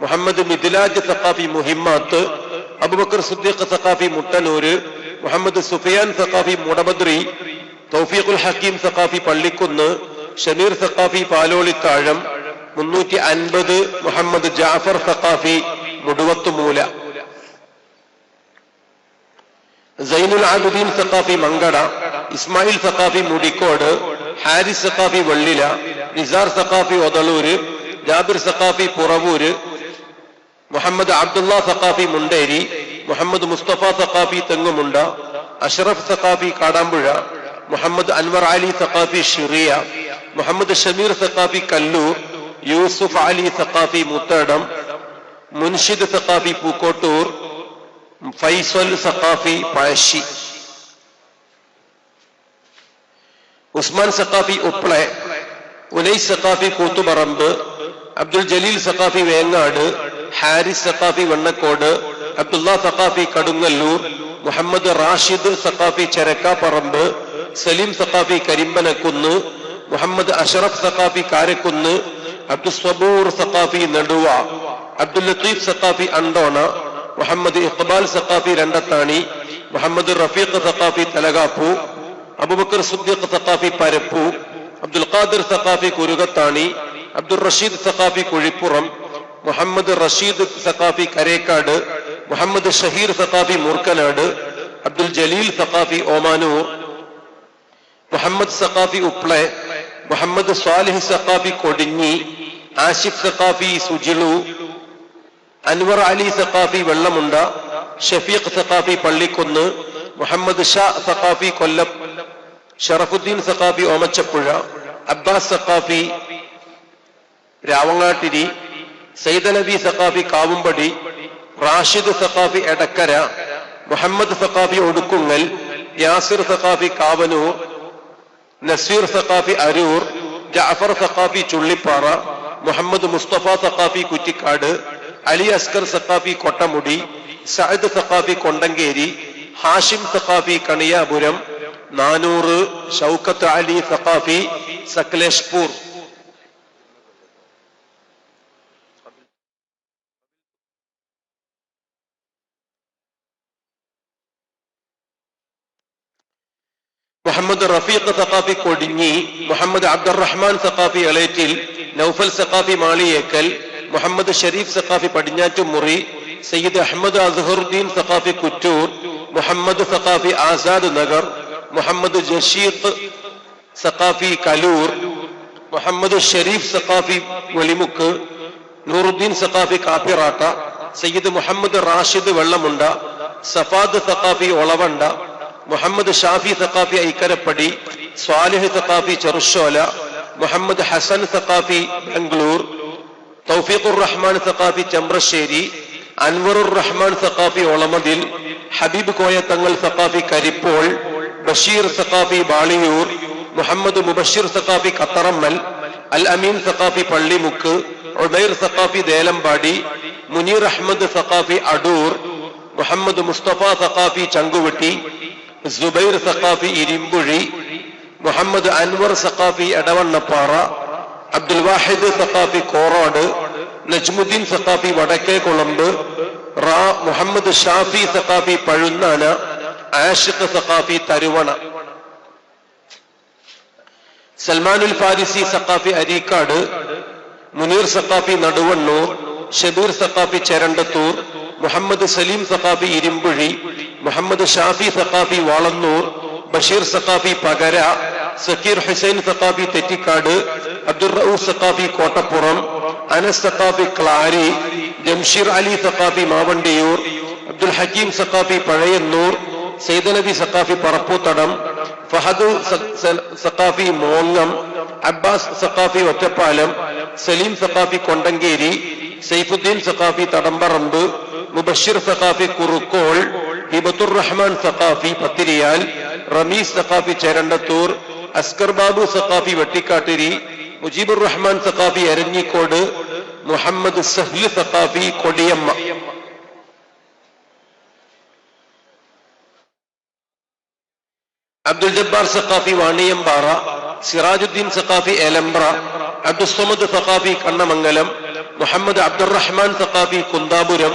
മുഹമ്മദ് മിദ്ലാജ് സഖാഫി മുഹിമ്മാത്ത്, അബൂബക്കർ സിദ്ദീഖ് സഖാഫി മുട്ടനൂര്, മുഹമ്മദ് സുഫിയാൻ സഖാഫി മുടബദ്രി, തൗഫീഖുൽ ഹക്കീം സഖാഫി പള്ളിക്കുന്ന്, ഷമീർ സഖാഫി പാലോളിത്താഴം, 350 മുഹമ്മദ് ജാഫർ സഖാഫി മുടുവത്തുമൂല, സൈനുൽ ആബിദീൻ സഖാഫി മങ്കട, ഇസ്മായിൽ സഖാഫി മുടിക്കോട്, ഹാരിസ് സഖാഫി വെള്ളില, നിസാർ സഖാഫി ഒതളൂര്, ജാബിർ സഖാഫി പുറവൂര്, മുഹമ്മദ് അബ്ദുള്ള സഖാഫി മുണ്ടേരി, മുഹമ്മദ് മുസ്തഫ സഖാഫി തെങ്ങുമുണ്ട, അഷ്റഫ് സഖാഫി കാടാമ്പുഴ, മുഹമ്മദ് അൻവർ അലി സഖാഫി ഷിറിയ, മുഹമ്മദ് ഷമീർ സഖാഫി കല്ലൂർ, യൂസുഫ് അലി സഖാഫി മുത്തടം, മുൻഷിദ് സഖാഫി പൂക്കോട്ടൂർ, ഫൈസൽ സഖാഫി പഴശ്ശി, ഉസ്മാൻ സഖാഫി ഉപ്ളെ, ഉനൈസ് സഖാഫി കൂത്തുപറമ്പ്, അബ്ദുൽ ജലീൽ സഖാഫി വേങ്ങാട്, ഹാരിസ് സഖാഫി വെണ്ണക്കോട്, അബ്ദുള്ള സഖാഫി കടുങ്ങല്ലൂർ, മുഹമ്മദ് റാഷിദ് സഖാഫി ചെരക്കാപ്പറമ്പ്, സലീം സഖാഫി കരിമ്പനക്കുന്ന്, മുഹമ്മദ് അഷറഫ് സഖാഫി കാരക്കുന്ന്, അബ്ദുൽ സ്വബൂർ സഖാഫി നെടുവ, അബ്ദുൽ ലത്തീഫ് സഖാഫി അണ്ടോണ, മുഹമ്മദ് ഇഖ്ബാൽ സഖാഫി രണ്ടത്താണി, മുഹമ്മദ് റഫീഖ് സഖാഫി തലകാപ്പു, അബൂബക്കർ സിദ്ദീഖ് സഖാഫി പരപ്പു, അബ്ദുൽ ഖാദിർ സഖാഫി കുരുകത്താണി, അബ്ദുൽ റഷീദ് സഖാഫി കുഴിപ്പുറം, മുഹമ്മദ് റഷീദ് സഖാഫി കരേക്കാട്, മുഹമ്മദ് ഷഹീർ സഖാഫി മൂർക്കനാട്, അബ്ദുൽ ജലീൽ സഖാഫി ഓമാനൂർ, മുഹമ്മദ് സഖാഫി ഉപ്ളെ, മുഹമ്മദ് സ്വാലിഹ് സഖാഫി കൊടിഞ്ഞി, ആഷിഫ് സഖാഫി സുജിളു, അൻവർ അലി സഖാഫി വെള്ളമുണ്ട, ഷഫീഖ് സഖാഫി പള്ളിക്കുന്ന്, മുഹമ്മദ് ഷാ സഖാഫി കൊല്ലം, ഷറഫുദ്ദീൻ സഖാഫി ഓമച്ചപ്പുഴ, അബ്ബാസ് സഖാഫി രാവങ്ങാട്ടിരി, സൈദലവി സഖാഫി കാവുംപടി, റാഷിദ് സഖാഫി എടക്കര, മുഹമ്മദ് സഖാഫി ഒടുക്കുങ്ങൽ, യാസിർ സഖാഫി കാവനൂർ, നസീർ സഖാഫി അരൂർ, ജാഫർ സഖാഫി ചുള്ളിപ്പാറ, മുഹമ്മദ് മുസ്തഫ സഖാഫി കുറ്റിക്കാട്, അലി അസ്കർ സഖാഫി കൊട്ടമുടി, സഅദ് സഖാഫി കൊണ്ടങ്കേരി, ഹാഷിം സഖാഫി കണിയാപുരം, 400 ഷൗക്കത്ത് അലി സഖാഫി സക്ലേഷ്പൂർ. മുഹമ്മദ് റഫീഖ് സഖാഫി കൊടിഞ്ഞി, മുഹമ്മദ് അബ്ദുറഹ്മാൻ സഖാഫി എളേറ്റിൽ, നൗഫൽ സഖാഫി മാളിയേക്കൽ, മുഹമ്മദ് ഷരീഫ് സഖാഫി പടിഞ്ഞാറ്റുമുറി, സയ്യിദ് അഹമ്മദ് അസ്ഹറുദ്ദീൻ സഖാഫി കുറ്റൂർ, മുഹമ്മദ് സഖാഫി ആസാദ് നഗർ, മുഹമ്മദ് ജഷീഖ് സഖാഫി കലൂർ, മുഹമ്മദ് ഷരീഫ് സഖാഫി വെളിമുക്ക്, നൂറുദ്ദീൻ സഖാഫി കാപ്പിറാട്ട, സയ്യിദ് മുഹമ്മദ് റാഷിദ് വെള്ളമുണ്ട, സഫാദ് സഖാഫി ഒളവണ്ട, മുഹമ്മദ് ഷാഫി സഖാഫി ഐക്കരപ്പടി, സ്വാലിഹ് സഖാഫി ചെറുശോല, മുഹമ്മദ് ഹസൻ സഖാഫി ബാംഗ്ലൂർ, തൗഫീഖുർ റഹ്മാൻ സഖാഫി ചെമ്പ്രശ്ശേരി, അൻവറുർ റഹ്മാൻ സഖാഫി ഒളമതിൽ, ഹബീബ് കോയത്തങ്ങൾ സഖാഫി കരിപ്പോൾ, ബഷീർ സഖാഫി ബാളിയൂർ, മുഹമ്മദ് മുബഷിർ സഖാഫി കത്തറമ്മൽ, അൽ അമീൻ സഖാഫി പള്ളിമുക്ക്, ഉബൈർ സഖാഫി ദേലമ്പാടി, മുനീർ അഹമ്മദ് സഖാഫി അടൂർ, മുഹമ്മദ് മുസ്തഫ സഖാഫി ചങ്കുവെട്ടി, സുബൈർ സഖാഫി ഇരിമ്പുഴി, മുഹമ്മദ് അൻവർ സഖാഫി എടവണ്ണപ്പാറ, അബ്ദുൽ വാഹിദ് സഖാഫി കോറോട്, നജ്മുദ്ദീൻ സഖാഫി വടക്കേ കുളമ്പ്, Muhammad Shafi Saqafi Pazhunnana, Ashiq Saqafi Tharuvana, Salmanul Farisi Saqafi Areekkad, Muneer Saqafi Naduvannur, Shabeer Saqafi Cherandathur, Muhammad Saleem Saqafi Irumbuzhi, Muhammad Shafi Saqafi Valannur, Basheer Saqafi പകര, Zakir Hussain Saqafi Thettikkadu, Abdur Rauf Saqafi Kottappuram, Anas Saqafi Clarrie, Jamsheer Ali Saqafi Mavandiyur, Abdul Hakeem Saqafi Pazhayannur, സൈദനബി Saqafi Parapputhadam, Fahad Saqafi മോങ്ങം, Abbas Saqafi Ottapalam, Saleem Saqafi Kondankeri, Saifuddin Saqafi തടമ്പറമ്പ്, Mubashir Saqafi കുറുക്കോൾ, ഹിബത്തുർ Rahman Saqafi Pathiriyal, Ramees Saqafi ചേരണ്ടത്തൂർ, Askar Babu Saqafi Vettikkattiri, Mujibur Rahman Saqafi എരഞ്ഞിക്കോട്, Muhammad സഹ്ല് Saqafi Kodiyamma. Abdul Jabbar Saqafi Vaniyampara, Sirajuddin Saqafi Elambra, Abdussamad Saqafi Kannamangalam, Muhammad Abdurahman Saqafi Kunthapuram,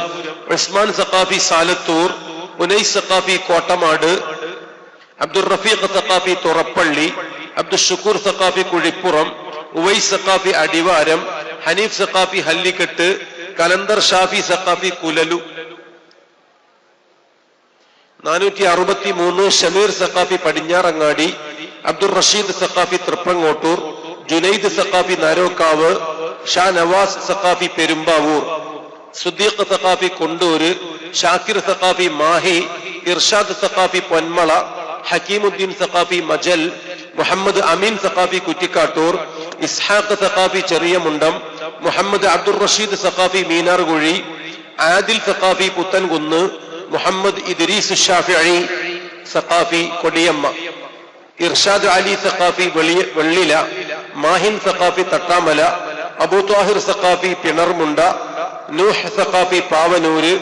Usman Saqafi Salathur, Unais Saqafi കോട്ടമാട്, Abdur Rafeeq Saqafi Thorapalli, Abdul Shukoor Saqafi Kuzhippuram, Uvais Saqafi Adivaram, Hanif Saqafi ഹല്ലിക്കെട്ട്, Kalandar Shafi Saqafi കുലലു. 463 Shameer Saqafi Padinjarangadi, Abdul Rasheed Saqafi Thriprangottoor, Junaid Saqafi Narokkavu, Shah Nawaz Saqafi Perumbavoor, Siddiq Saqafi കൊണ്ടൂര്, Shakir Saqafi Mahe, Irshad Saqafi Ponmala, ഹക്കീമുദ്ദീൻ Saqafi Majal, Muhammad Ameen Saqafi Kuttikkattoor, Ishaq Saqafi Cheriyamundam, Muhammad Abdul Rasheed Saqafi മീനാർകുഴി, Adil Saqafi Puthenkunnu, Muhammad Idris Shafi'i Saqafi Kodiyamma, Irshad Ali Saqafi Vellila, Mahin Saqafi Thattamala, Abu Thahir Saqafi Pinarmunda, Nuh Saqafi പാവനൂര്,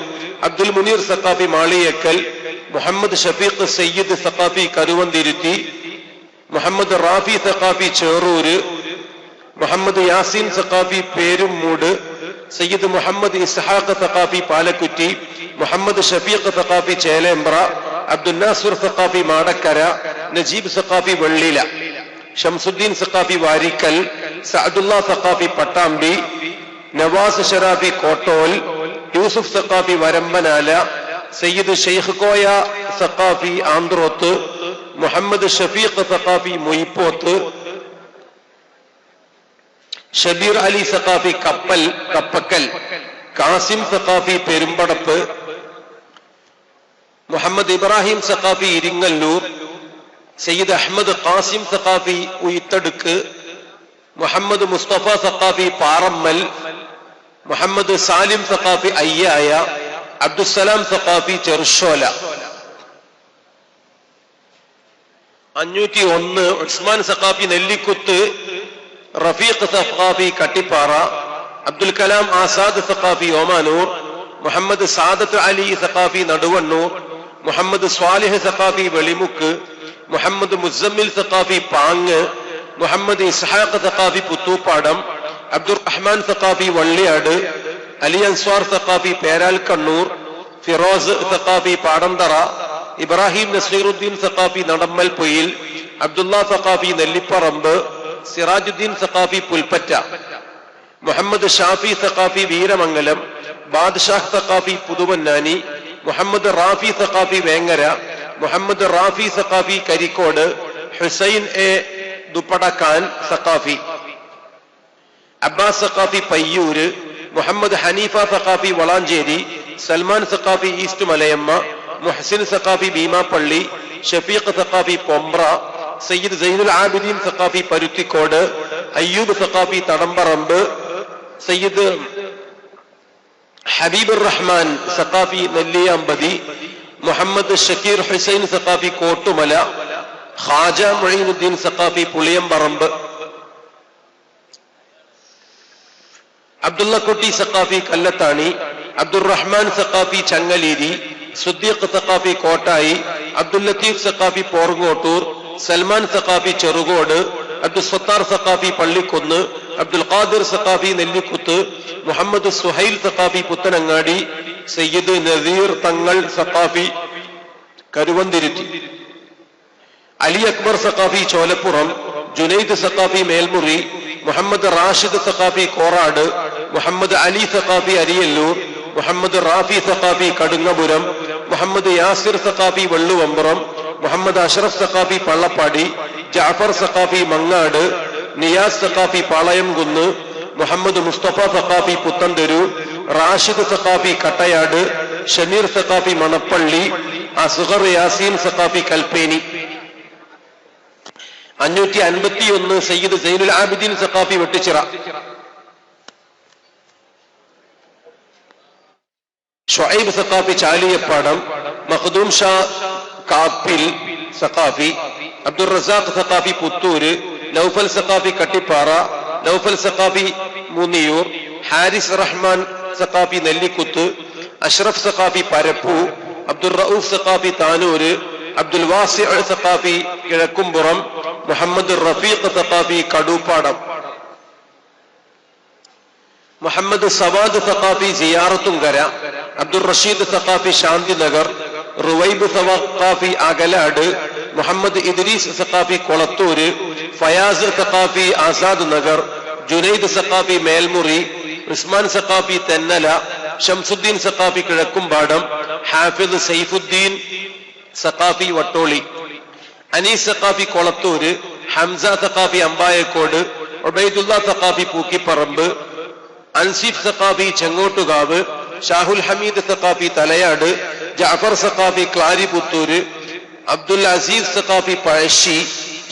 Abdul Muneer Saqafi Maliyekkal, Muhammad Shafeeq Sayyid Saqafi Karuvanthiruthy, Muhammad Rafi Saqafi Cherur, Muhammad Yaseen Saqafi Perumoodu, Sayyid Muhammad Ishaq Saqafi പാലക്കുറ്റി, Muhammad Shafeeq Saqafi Chelembra, Abdul Nasir Saqafi Madakkara, Najeeb Saqafi Vellila, Shamsuddin Saqafi Varikkal, സഅദുല്ലാ Saqafi Pattambi, Nawaz ഷറാഫി Kottol, Yusuf Saqafi Varambanala, Sayyid Sheikh Koya Saqafi Androth, Muhammad Shafeeq Saqafi മൊയ്പോത്ത്, Shabeer Ali Saqafi കപ്പക്കൽ, Kasim Saqafi Perumpadappu, Muhammad Ibrahim Saqafi Iringallur, Sayyid Ahmed Qasem Saqafi ഉയിത്തടുക്ക്, Muhammad Mustafa Saqafi Parammal, Muhammad Salim Saqafi അയ്യായ, Abdussalam Saqafi Cherushola. 501 Usman Saqafi Nellikuth, Rafeeq Saqafi Kattippara, Abdul Kalam Azad Saqafi Omanoor, Muhammad Sadath Ali Saqafi Naduvannur, Muhammad Swalih Saqafi Velimukku, Muhammad Muzammil Saqafi Pang, Muhammad Ishaq Saqafi Puthuppadam, Abdur Rahman Saqafi Valliyad, Ali Answar Saqafi Peral Kannur, Firoz Saqafi Padanthara, Ibrahim Naseerudheen Saqafi Nadammal Poyil, Abdulla Saqafi Nelliparamba, Sirajudheen Saqafi Pulpatta, Muhammad Shafi Saqafi Veeramangalam, Badshah Saqafi Puthuvannani, Muhammad Rafi Saqafi Vengara, Muhammad Rafi Saqafi Karikkode, Hussain A Duppadakkan Saqafi, Abbas Saqafi പയ്യൂര്, Muhammad Haneefa Saqafi Valanchery, Salman Saqafi east Malayamma, Muhsin Saqafi Beemapally, Shafeeq Saqafi Pombra, Sayyid Zainul Abideen Saqafi പരുത്തിക്കോട്, Ayyub Saqafi തടമ്പറമ്പ്, Sayyid Habibur Rahman Saqafi Nelliyampathy, Muhammad Shakir Hussain Saqafi Kottumala, Khawaja Moinuddin Saqafi പുളിയമ്പറമ്പ്, Abdullakutty Saqafi കല്ലത്താണി, Abdur Rahman Saqafi Changaleri, Siddiq Saqafi Kottayi, Abdul Latheef Saqafi പോർങ്ങോട്ടൂർ, Salman Saqafi Cherukode, Abdul Sattar Saqafi പള്ളിക്കൊന്ന്, Abdul Khadir Saqafi Nellikuth, Muhammad Suhail Saqafi Puthanangadi, Sayyid Naseer Thangal Saqafi Karuvanthiruthy, Ali Akbar Saqafi Cholappuram, Junaid Saqafi Melmuri, Muhammad Rashid Saqafi Korad, Muhammad Ali Saqafi Ariyalur, Muhammad Rafi Saqafi Kadungapuram, Muhammad Yasir Saqafi വെള്ളുവമ്പുറം, Muhammad Ashraf Saqafi പള്ളപ്പാടി, Jafar Saqafi Mangad, Niyas Saqafi Palayamkunnu, Muhammad Mustafa Saqafi Puthentheru, Rashid Saqafi Kattayad, Shameer Saqafi Manappally, Asghar Yaseen Saqafi Kalpeni. 551 Sayyid Zainul Abideen Saqafi Vettichira. Shoaib Saqafi ചാലിയപ്പാടം, Makhdoom Shah Kappil Saqafi, Abdul Razak Saqafi Puthur, Naufal Saqafi Kattippara, Naufal Saqafi Moonniyur, Haris Rahman Saqafi Nellikuth, Ashraf Saqafi Parappu, Abdul Rauf Saqafi Tanur, Abdul Vasi Saqafi Kizhakkumpuram, Muhammad Rafeeq Saqafi Kadooppadam, Muhammad Savad Saqafi Siyarathunkara, Abdul Rasheed Saqafi Shanthinagar, റുവൈബ് Saqafi Akalad, Muhammad Idris Saqafi Kolathur, Fayaz Saqafi Azad Nagar, Junaid Saqafi Melmuri, Usman Saqafi Thennala, Shamsuddin Saqafi Kizhakkumpadam, Hafiz Saifuddin Saqafi Vattoli, Anees Saqafi Kolathur, Hamza Saqafi അമ്പായക്കോട്, Ubaidulla Saqafi Pookkiparamba, Ansif Saqafi Chengottukavu, Shahul Hameed Saqafi Thalayad, Jafar Saqafi ക്ലാരിപുത്തൂര്, Abdul Azeez Saqafi Pazhassi,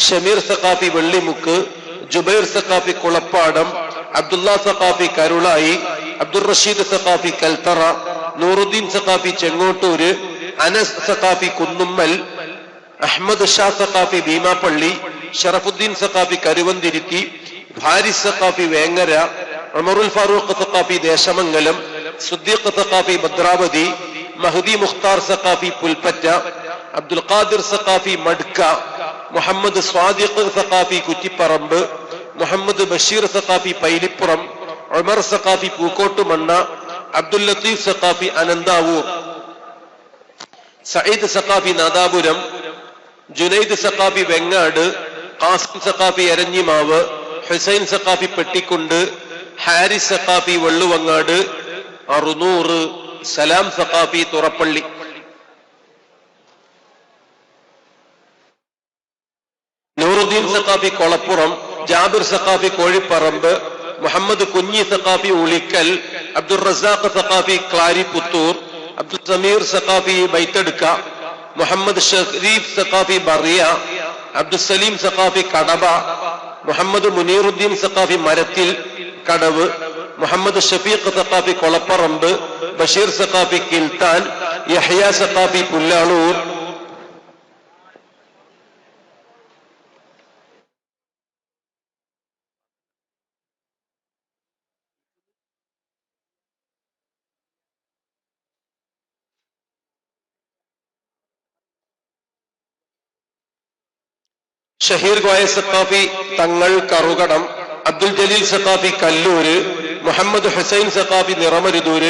Shameer Saqafi Vellimukku, Jubair Saqafi Kulappadam, Abdullah Saqafi Karulai, Abdul Rasheed Saqafi കൽത്തറ, Nooruddeen Saqafi ചെങ്ങോട്ടൂര്, Anas Saqafi Kunnummal, Ahmed Shah Saqafi Beemapally, Sharafuddin Saqafi Karuvanthiruthy, Haris Saqafi Vengara, Umarul Farooq Saqafi Desamangalam, Siddiq Saqafi Bhadravati, Mahdi Mukhtar Saqafi Pulpatta, Abdul Khadir Saqafi matka, Muhammad Sadiq Saqafi Kuttipparamba, Muhammad Basheer Saqafi Pailippuram, Umar Saqafi Pookottumanna, Abdul Latheef Saqafi Ananthavoor, Sayyid Saqafi Nadapuram, Junaid Saqafi Vengad, Qasem Saqafi Eranhimavu, Hussain Saqafi പെട്ടിക്കുണ്ട്, Haris Saqafi Velluvangad, അറുനൂറ്, സലാം സഖാഫി തുറപ്പള്ളി. നൂറുദ്ദീൻ സഖാഫി കൊളപ്പുറം, ജാബിർ സഖാഫി കോഴിപ്പറമ്പ്, മുഹമ്മദ് കുഞ്ഞി സഖാഫി ഉളിക്കൽ, അബ്ദുൾ റസാഖ് സഖാഫി ക്ലാരിപുത്തൂർ, അബ്ദുൽ സമീർ സഖാഫി ബൈത്തെടുക്ക, മുഹമ്മദ് ഷരീഫ് സഖാഫി ബറിയ, അബ്ദുൽ സലീം സഖാഫി കടബ, മുഹമ്മദ് മുനീറുദ്ദീൻ സഖാഫി മരത്തിൽ കടവ്, മുഹമ്മദ് ഷഫീഖ് സഖാഫി കൊളപ്പറമ്പ്, ബഷീർ സഖാഫി കിൽത്താൻ, യഹ്യ സഖാഫി പുല്ലാളൂർ, ഷഹീർ ഗോയ സഖാഫി തങ്ങൾ കറുകടം, അബ്ദുൽ ജലീൽ സഖാഫി കല്ലൂര്, മുഹമ്മദ് ഹുസൈൻ സഖാഫി നിറമരുദൂര്,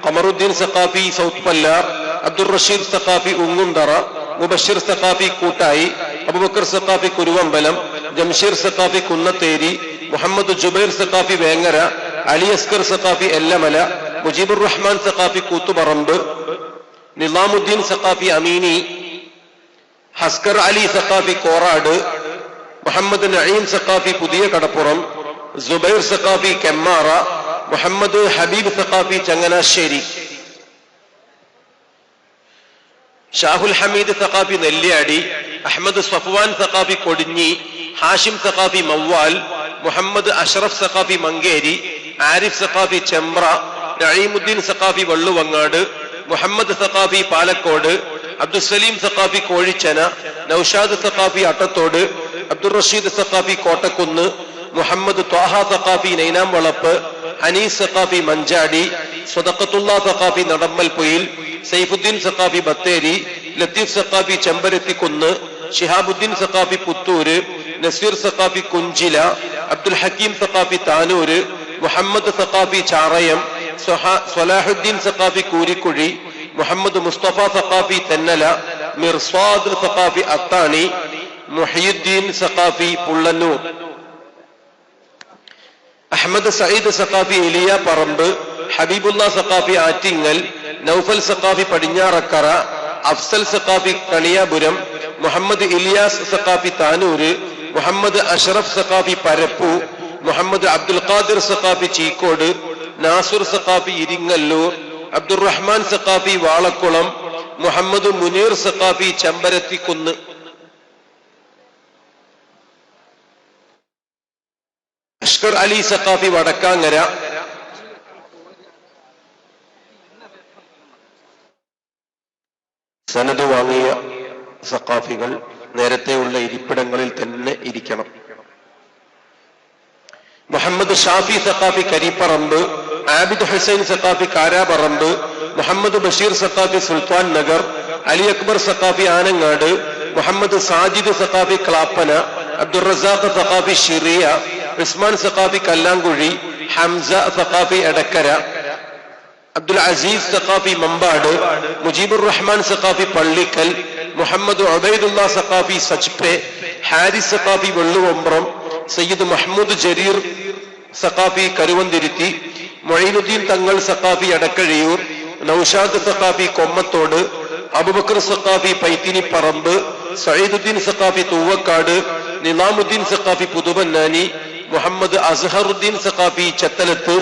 ഖമറുദ്ദീൻ സഖാഫി സൗത്ത് പല്ലാർ, അബ്ദുൾ റഷീദ് സഖാഫി ഉങ്ങുന്തറ, മുബഷിർ സഖാഫി കൂട്ടായി, അബൂബക്കർ സഖാഫി കുരുവമ്പലം, ജംഷീർ സഖാഫി കുന്നത്തേരി, മുഹമ്മദ് ജുബൈർ സഖാഫി വേങ്ങര, അലി അസ്കർ സഖാഫി എല്ലമല, മുജീബുർ റഹ്മാൻ സഖാഫി കൂത്തുപറമ്പ്, നിസാമുദ്ദീൻ സഖാഫി അമീനി, ഹസ്കർ അലി സഖാഫി കോറാട്, മുഹമ്മദ് നഈം സഖാഫി പുതിയ കടപ്പുറം, സുബൈർ സഖാഫി കെമ്മാറ, മുഹമ്മദ് ഹബീബ് സഖാഫി ചങ്ങനാശ്ശേരി, ഷാഹുൽ ഹമീദ് സഖാഫി നെല്ലിയാടി, അഹമ്മദ് സഫ്വാൻ സഖാഫി കൊടിഞ്ഞി, ഹാഷിം സഖാഫി മവ്വാൽ, മുഹമ്മദ് അഷ്റഫ് സഖാഫി മങ്കേരി, ആരിഫ് സഖാഫി ചെമ്പ്ര, നഈമുദ്ദീൻ സഖാഫി വള്ളുവങ്ങാട്, മുഹമ്മദ് സഖാഫി പാലക്കോട്, അബ്ദുൽ സലീം സഖാഫി കോഴിച്ചന, നൌഷാദ് സഖാഫി അട്ടത്തോട്, അബ്ദുൾ റഷീദ് സഖാഫി കോട്ടക്കുന്ന്, മുഹമ്മദ് ത്വാഹ സഖാഫി നൈനാം വളപ്പ്, ഹനീസ് സഖാഫി മഞ്ചാടി, സ്വദഖത്തുള്ള സഖാഫി നടമ്മൽപൊയിൽ, സൈഫുദ്ദീൻ സഖാഫി ബത്തേരി, ലത്തീഫ് സഖാഫി ചെമ്പരത്തിക്കുന്ന്, ഷിഹാബുദ്ദീൻ സഖാഫി പുത്തൂര്, നസീർ സഖാഫി കുഞ്ചില, അബ്ദുൽ ഹക്കീം സഖാഫി താനൂര്, മുഹമ്മദ് സഖാഫി ചാറയം, സ്വലാഹുദ്ദീൻ സഖാഫി കൂരിക്കുഴി, മുഹമ്മദ് മുസ്തഫ സഖാഫി തെന്നല, മിർസ്വാദ് സഖാഫി അത്താണി, മുഹിയുദ്ദീൻ സഖാഫി പുള്ളന്നൂർ, അഹമ്മദ് സയ്യിദ് സഖാഫി എലിയ പറമ്പ്, ഹബീബുല്ല സഖാഫി ആറ്റിങ്ങൽ, നൗഫൽ സഖാഫി പടിഞ്ഞാറക്കര, അഫ്സൽ സഖാഫി കണിയാപുരം, മുഹമ്മദ് ഇലിയാസ് സഖാഫി താനൂര്, മുഹമ്മദ് അഷ്റഫ് സഖാഫി പരപ്പു, മുഹമ്മദ് അബ്ദുൽ ഖാദിർ സഖാഫി ചീക്കോട്, നാസുർ സഖാഫി ഇരിങ്ങല്ലൂർ, അബ്ദുറഹ്മാൻ സഖാഫി വാളക്കുളം, മുഹമ്മദ് മുനീർ സഖാഫി ചെമ്പരത്തിക്കുന്ന്. അഷ്കർ അലി സഖാഫി വടക്കാങ്ങര, സനദ് വാങ്ങിയ സഖാഫികൾ നേരത്തെയുള്ള ഇരിപ്പിടങ്ങളിൽ തന്നെ ഇരിക്കണം. മുഹമ്മദ് ഷാഫി സഖാഫി കരിപ്പറമ്പ്, ആബിദ് ഹുസൈൻ സഖാഫി കാരാപറമ്പ്, മുഹമ്മദ് ബഷീർ സഖാഫി സുൽത്താൻ നഗർ, അലി അക്ബർ സഖാഫി ആനങ്ങാട്, മുഹമ്മദ് സാജിദ് സഖാഫി ക്ലാപ്പന, അബ്ദുൾ റസാഖ് സഖാഫി ഷിറിയ, ഉസ്മാൻ സഖാഫി കല്ലാങ്കുഴി, ഹംസ സഖാഫി എടക്കര, അബ്ദുൽ അസീസ് സഖാഫി മമ്പാട്, മുജീബുർ റഹ്മാൻ സഖാഫി പള്ളിക്കൽ, മുഹമ്മദ് ഉബൈദുല്ല സഖാഫി സജ്പെ, ഹാരിസ് സഖാഫി വെള്ളുവമ്പ്രം, സയ്യിദ് മഹ്മൂദ് ജരീർ സഖാഫി കരുവന്തിരുത്തി, മൊയ്നുദ്ദീൻ തങ്ങൾ സഖാഫി എടക്കഴിയൂർ, നൌഷാദ് സഖാഫി കൊമ്മത്തോട്, അബൂബക്കർ സഖാഫി പൈത്തിനിപ്പറമ്പ്, സഈദുദ്ദീൻ സഖാഫി തൂവക്കാട്, നിലാമുദ്ദീൻ സഖാഫി പുതുബന്നാനി, മുഹമ്മദ് അസ്ഹറുദ്ദീൻ സഖാഫി ചത്തലത്ത്,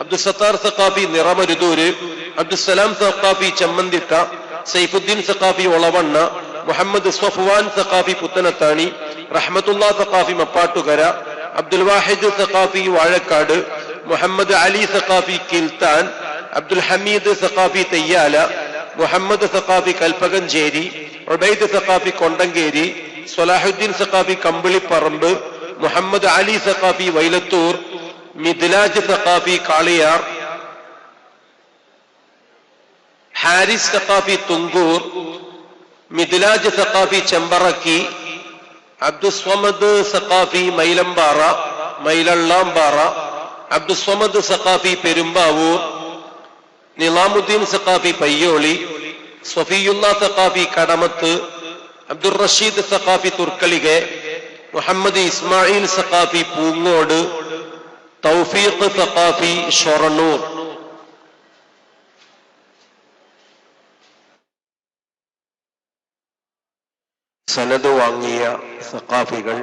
അബ്ദുസത്താർ സഖാഫി നിറമരുതൂര്, അബ്ദുസലാം സഖാഫി ചെമ്മന്തിട്ട, സൈഫുദ്ദീൻ സഖാഫി ഒളവണ്ണ, മുഹമ്മദ് സ്വഫ്വാൻ സഖാഫി പുത്തനത്താണി, റഹ്മത്തുള്ള സഖാഫി മപ്പാട്ടുകര, അബ്ദുൽ വാഹിദ് സഖാഫി വാഴക്കാട്, മുഹമ്മദ് അലി സഖാഫി കിൽത്താൻ, അബ്ദുൽ ഹമീദ് സഖാഫി തെയ്യാല, മുഹമ്മദ് സഖാഫി കൽപ്പകഞ്ചേരി, ഉബൈദ് സഖാഫി കൊണ്ടങ്കേരി, സ്വലാഹുദ്ദീൻ സഖാഫി കമ്പിളിപ്പറമ്പ്, മുഹമ്മദ് അലി സഖാഫി വൈലത്തൂർ, മിദ്ലാജ് സഖാഫി കാളിയാർ, ഹാരിസ് സഖാഫി തുങ്കൂർ, മിദ്ലാജ് സഖാഫി ചെമ്പറക്കി, അബ്ദുസ്വമദ് സഖാഫി മൈലള്ളാമ്പാറ, അബ്ദുസ്വമദ് സഖാഫി പെരുമ്പാവൂർ, നിലാമുദ്ദീൻ സഖാഫി പയ്യോളി, സഫിയുള്ള സഖാഫി കടമത്ത്, അബ്ദുൾ റഷീദ് സഖാഫി തുർക്കളികെ, മുഹമ്മദ് ഇസ്മായിൽ സഖാഫി പൂങ്ങോട്, തൗഫീഖ് സഖാഫി ഷൊറണൂർ. സനദ് വാങ്ങിയ സഖാഫികൾ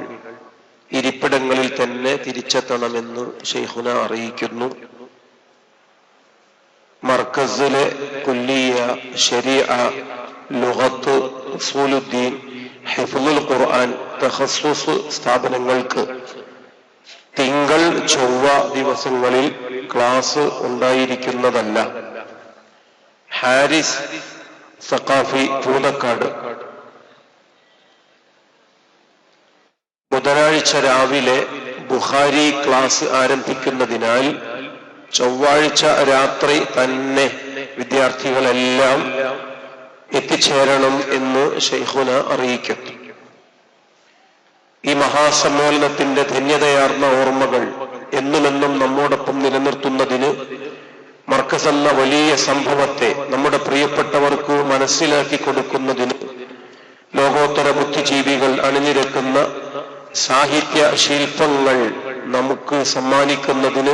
ഇരിപ്പിടങ്ങളിൽ തന്നെ തിരിച്ചെത്തണമെന്ന് ശൈഖുന അറിയിക്കുന്നു. മർക്കസിലെ കുല്ലിയ, ശരീഅ, ലുഗത്ത്, ഉസൂലുദ്ദീൻ, ഹിഫ്ളുൽ ഖുർആൻ തഖസ്സുസ് സ്ഥാപനങ്ങൾക്ക് തിങ്കൾ ചൊവ്വ ദിവസങ്ങളിൽ ക്ലാസ് ഉണ്ടായിരിക്കുന്നതല്ല. ഹാരിസ് സഖാഫി പൂതക്കാട് ബുധനാഴ്ച രാവിലെ ബുഖാരി ക്ലാസ് ആരംഭിക്കുന്നതിനാൽ ചൊവ്വാഴ്ച രാത്രി തന്നെ വിദ്യാർത്ഥികളെല്ലാം എത്തിച്ചേരണം എന്ന് ശൈഖുന അറിയിക്കുന്നു. ഈ മഹാസമ്മേളനത്തിന്റെ ധന്യതയാർന്ന ഓർമ്മകൾ എന്നുമെന്നും നമ്മോടൊപ്പം നിലനിർത്തുന്നതിന് മർക്കസ് എന്ന വലിയ സംഭവത്തെ നമ്മുടെ പ്രിയപ്പെട്ടവർക്ക് മനസ്സിലാക്കി കൊടുക്കുന്നതിന് ലോകോത്തര ബുദ്ധിജീവികൾ അണിനിരക്കുന്ന സാഹിത്യ ശില്പങ്ങൾ നമുക്ക് സമ്മാനിക്കുന്നതിന്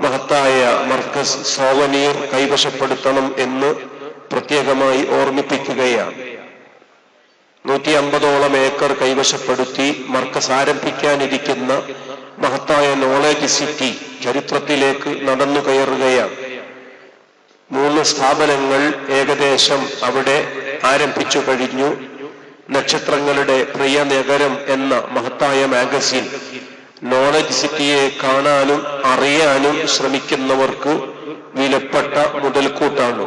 മഹത്തായ മർക്കസ് സോവനീർ കൈവശപ്പെടുത്തണം എന്ന് പ്രത്യേകമായി ഓർമ്മിപ്പിക്കുകയാണ്. 150ഓളം ഏക്കർ കൈവശപ്പെടുത്തി മർക്കസ് ആരംഭിക്കാനിരിക്കുന്ന മഹത്തായ നോളജ് സിറ്റി ചരിത്രത്തിലേക്ക് നടന്നു കയറുകയാണ്. 3 സ്ഥാപനങ്ങൾ ഏകദേശം അവിടെ ആരംഭിച്ചു കഴിഞ്ഞു. നക്ഷത്രങ്ങളുടെ പ്രിയ നഗരം എന്ന മഹത്തായ മാഗസിൻ നോളജ് സിറ്റിയെ കാണാനും അറിയാനും ശ്രമിക്കുന്നവർക്ക് വിലപ്പെട്ട മുതൽക്കൂട്ടാണ്.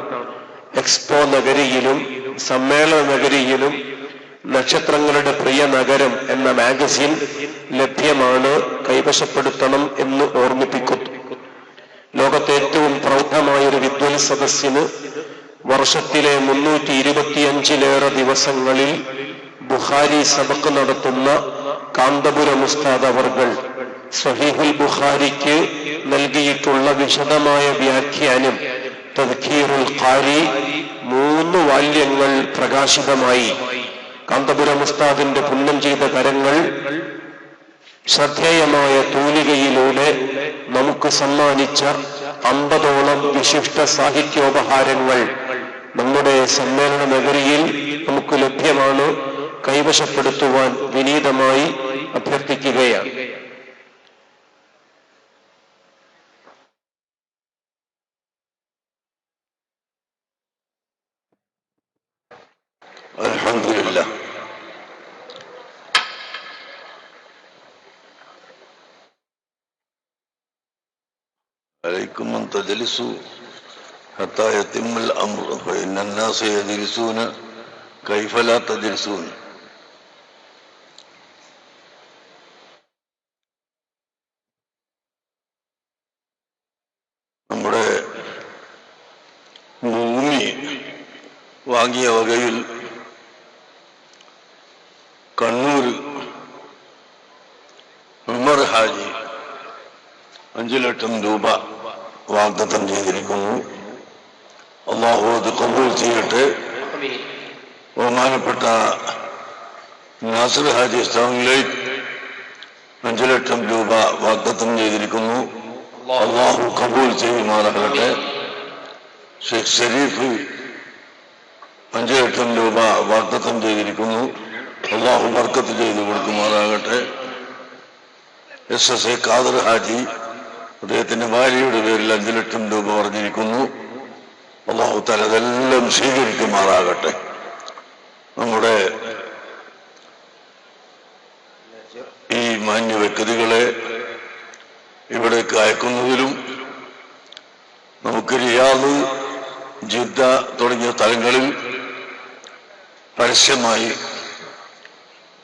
എക്സ്പോ നഗരിയിലും സമ്മേളന നഗരിയിലും നക്ഷത്രങ്ങളുടെ പ്രിയ നഗരം എന്ന മാഗസിൻ ലഭ്യമാണ്. കൈവശപ്പെടുത്തണം എന്ന് ഓർമ്മിപ്പിക്കുന്നു. ലോകത്തെ ഏറ്റവും പ്രൗഢമായൊരു വിദ്വൽ സദസ്സിന് വർഷത്തിലെ 325-ലേറെ ദിവസങ്ങളിൽ ബുഖാരി സബക്ക് നടത്തുന്ന കാന്തപുരം ഉസ്താദ് അവർകൾ സ്വഹീഹുൽ ബുഖാരിക്ക് നൽകിയിട്ടുള്ള വിശദമായ വ്യാഖ്യാനം തദ്കീറുൽ ഖാരി 3 വാല്യങ്ങൾ പ്രകാശിതമായി കാന്തപുരം ഉസ്താദിന്റെ പുണ്യം ചെയ്ത കരങ്ങൾ ശ്രദ്ധേയമായ തൂലികയിലൂടെ നമുക്ക് സമ്മാനിച്ച 50ഓളം വിശിഷ്ട സാഹിത്യോപഹാരങ്ങൾ നമ്മുടെ സമ്മേളന നഗരിയിൽ നമുക്ക് ലഭ്യമാണ്. കൈവശപ്പെടുത്തുവാൻ വിനീതമായി അഭ്യർത്ഥിക്കുകയാണ്. അൽഹംദുലില്ലാഹ്. عليكم أن تجلسوا حتى يتم الأمر فإن الناس يجلسون كيف لا تجلسون. നമ്മുടെ ഭൂമി വാങ്ങിയ വകയിൽ കണ്ണൂർ ഉമർ ഹാജി 5 ലക്ഷം രൂപ വാഗ്ദത്തം ചെയ്തിരിക്കുന്നു. അല്ലാഹു അത് കബൂൽ ചെയ്യട്ടെ. ബഹുമാനപ്പെട്ട നാസിർ ഹാജി ഇസ്ലാമിലേക്ക് 5 ലക്ഷം രൂപ വാഗ്ദത്തം ചെയ്തിരിക്കുന്നു. അല്ലാഹു കബൂൽ ചെയ്യുമാറാകട്ടെ. ഷെയ്ഖ് ഷരീഫ് 5 ലക്ഷം രൂപ വാഗ്ദത്തം ചെയ്തിരിക്കുന്നു. അല്ലാഹു ബർക്കത്ത് ചെയ്തു കൊടുക്കുമാറാകട്ടെ. SS ഖാദർ ഹാജി അദ്ദേഹത്തിന്റെ ഭാര്യയുടെ പേരിൽ 5 ലക്ഷം രൂപ പറഞ്ഞിരിക്കുന്നു. അല്ലാഹു തആല അതെല്ലാം സ്വീകരിക്കുമാറാകട്ടെ. നമ്മുടെ ഈ മാന്യ വ്യക്തികളെ ഇവിടേക്ക് അയക്കുന്നതിലും നമുക്ക് റിയാദ്, ജിദ്ദ തുടങ്ങിയ സ്ഥലങ്ങളിൽ പരസ്യമായി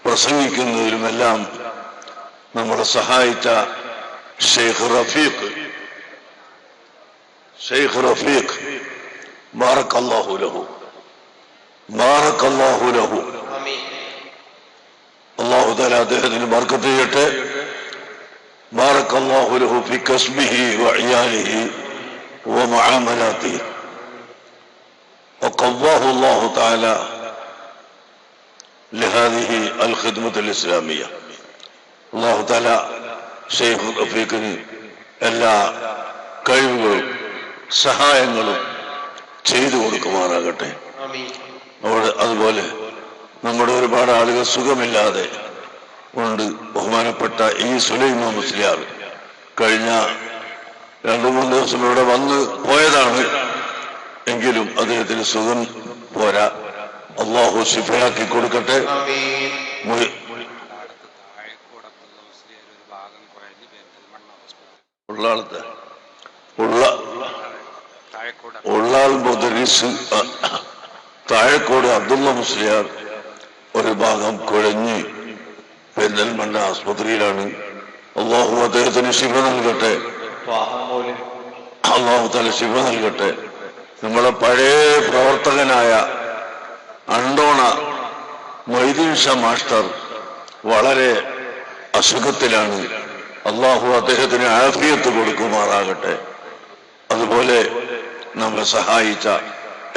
പ്രസംഗിക്കുന്നതിലുമെല്ലാം നമ്മളെ സഹായിച്ച ഷെയ്ഖ് റഫീഖ് ബാറക്കല്ലാഹു ലഹു അല്ലാഹു തആല അദ്ദേഹത്തിന് ബർക്കത്ത് ചെയ്യട്ടെ. ബാറക്കല്ലാഹു ലഹു ഫി കസ്ബിഹി വഇയാലിഹി വമുആമലാതിഹി വഖവ്വഹു അല്ലാഹു തആല ലഹാദിഹി അൽഖിദ്മത്ത് അൽഇസ്ലാമിയ്യ. അല്ലാഹു തആല ഷെയ്ഖ് റഫീഖിന് എല്ലാ കഴിവുകളും സഹായങ്ങളും ചെയ്തു കൊടുക്കുമാറാകട്ടെ. അതുപോലെ നമ്മുടെ ഒരുപാട് ആളുകൾ സുഖമില്ലാതെ ഉണ്ട്. ബഹുമാനപ്പെട്ട ഈ സുലൈമാൻ മുസ്ലിയാർ കഴിഞ്ഞ 2-3 ദിവസം ഇവിടെ വന്ന് പോയതാണ്. എങ്കിലും അദ്ദേഹത്തിന് സുഖം പോരാ. അല്ലാഹു ശിഫയാക്കി കൊടുക്കട്ടെ. ഉള്ളാൾ മുദരിസ് താഴെക്കോട് അബ്ദുള്ള മുസ്ലിയാർ ഒരു ഭാഗം കുഴഞ്ഞ് പെരിന്തൽമണ്ണ ആസ്പത്രിയിലാണ്. അല്ലാഹു അദ്ദേഹത്തിന് ശിഫ നൽകട്ടെ. അല്ലാഹു തആല ശിഫ നൽകട്ടെ. നമ്മുടെ പഴയ പ്രവർത്തകനായ അണ്ടോണ മൊയ്തീൻ ഷാ മാസ്റ്റർ വളരെ അസുഖത്തിലാണ്. അല്ലാഹു അദ്ദേഹത്തിന് ആഫിയത്ത് കൊടുക്കുമാറാകട്ടെ. അതുപോലെ നമ്മെ സഹായിച്ച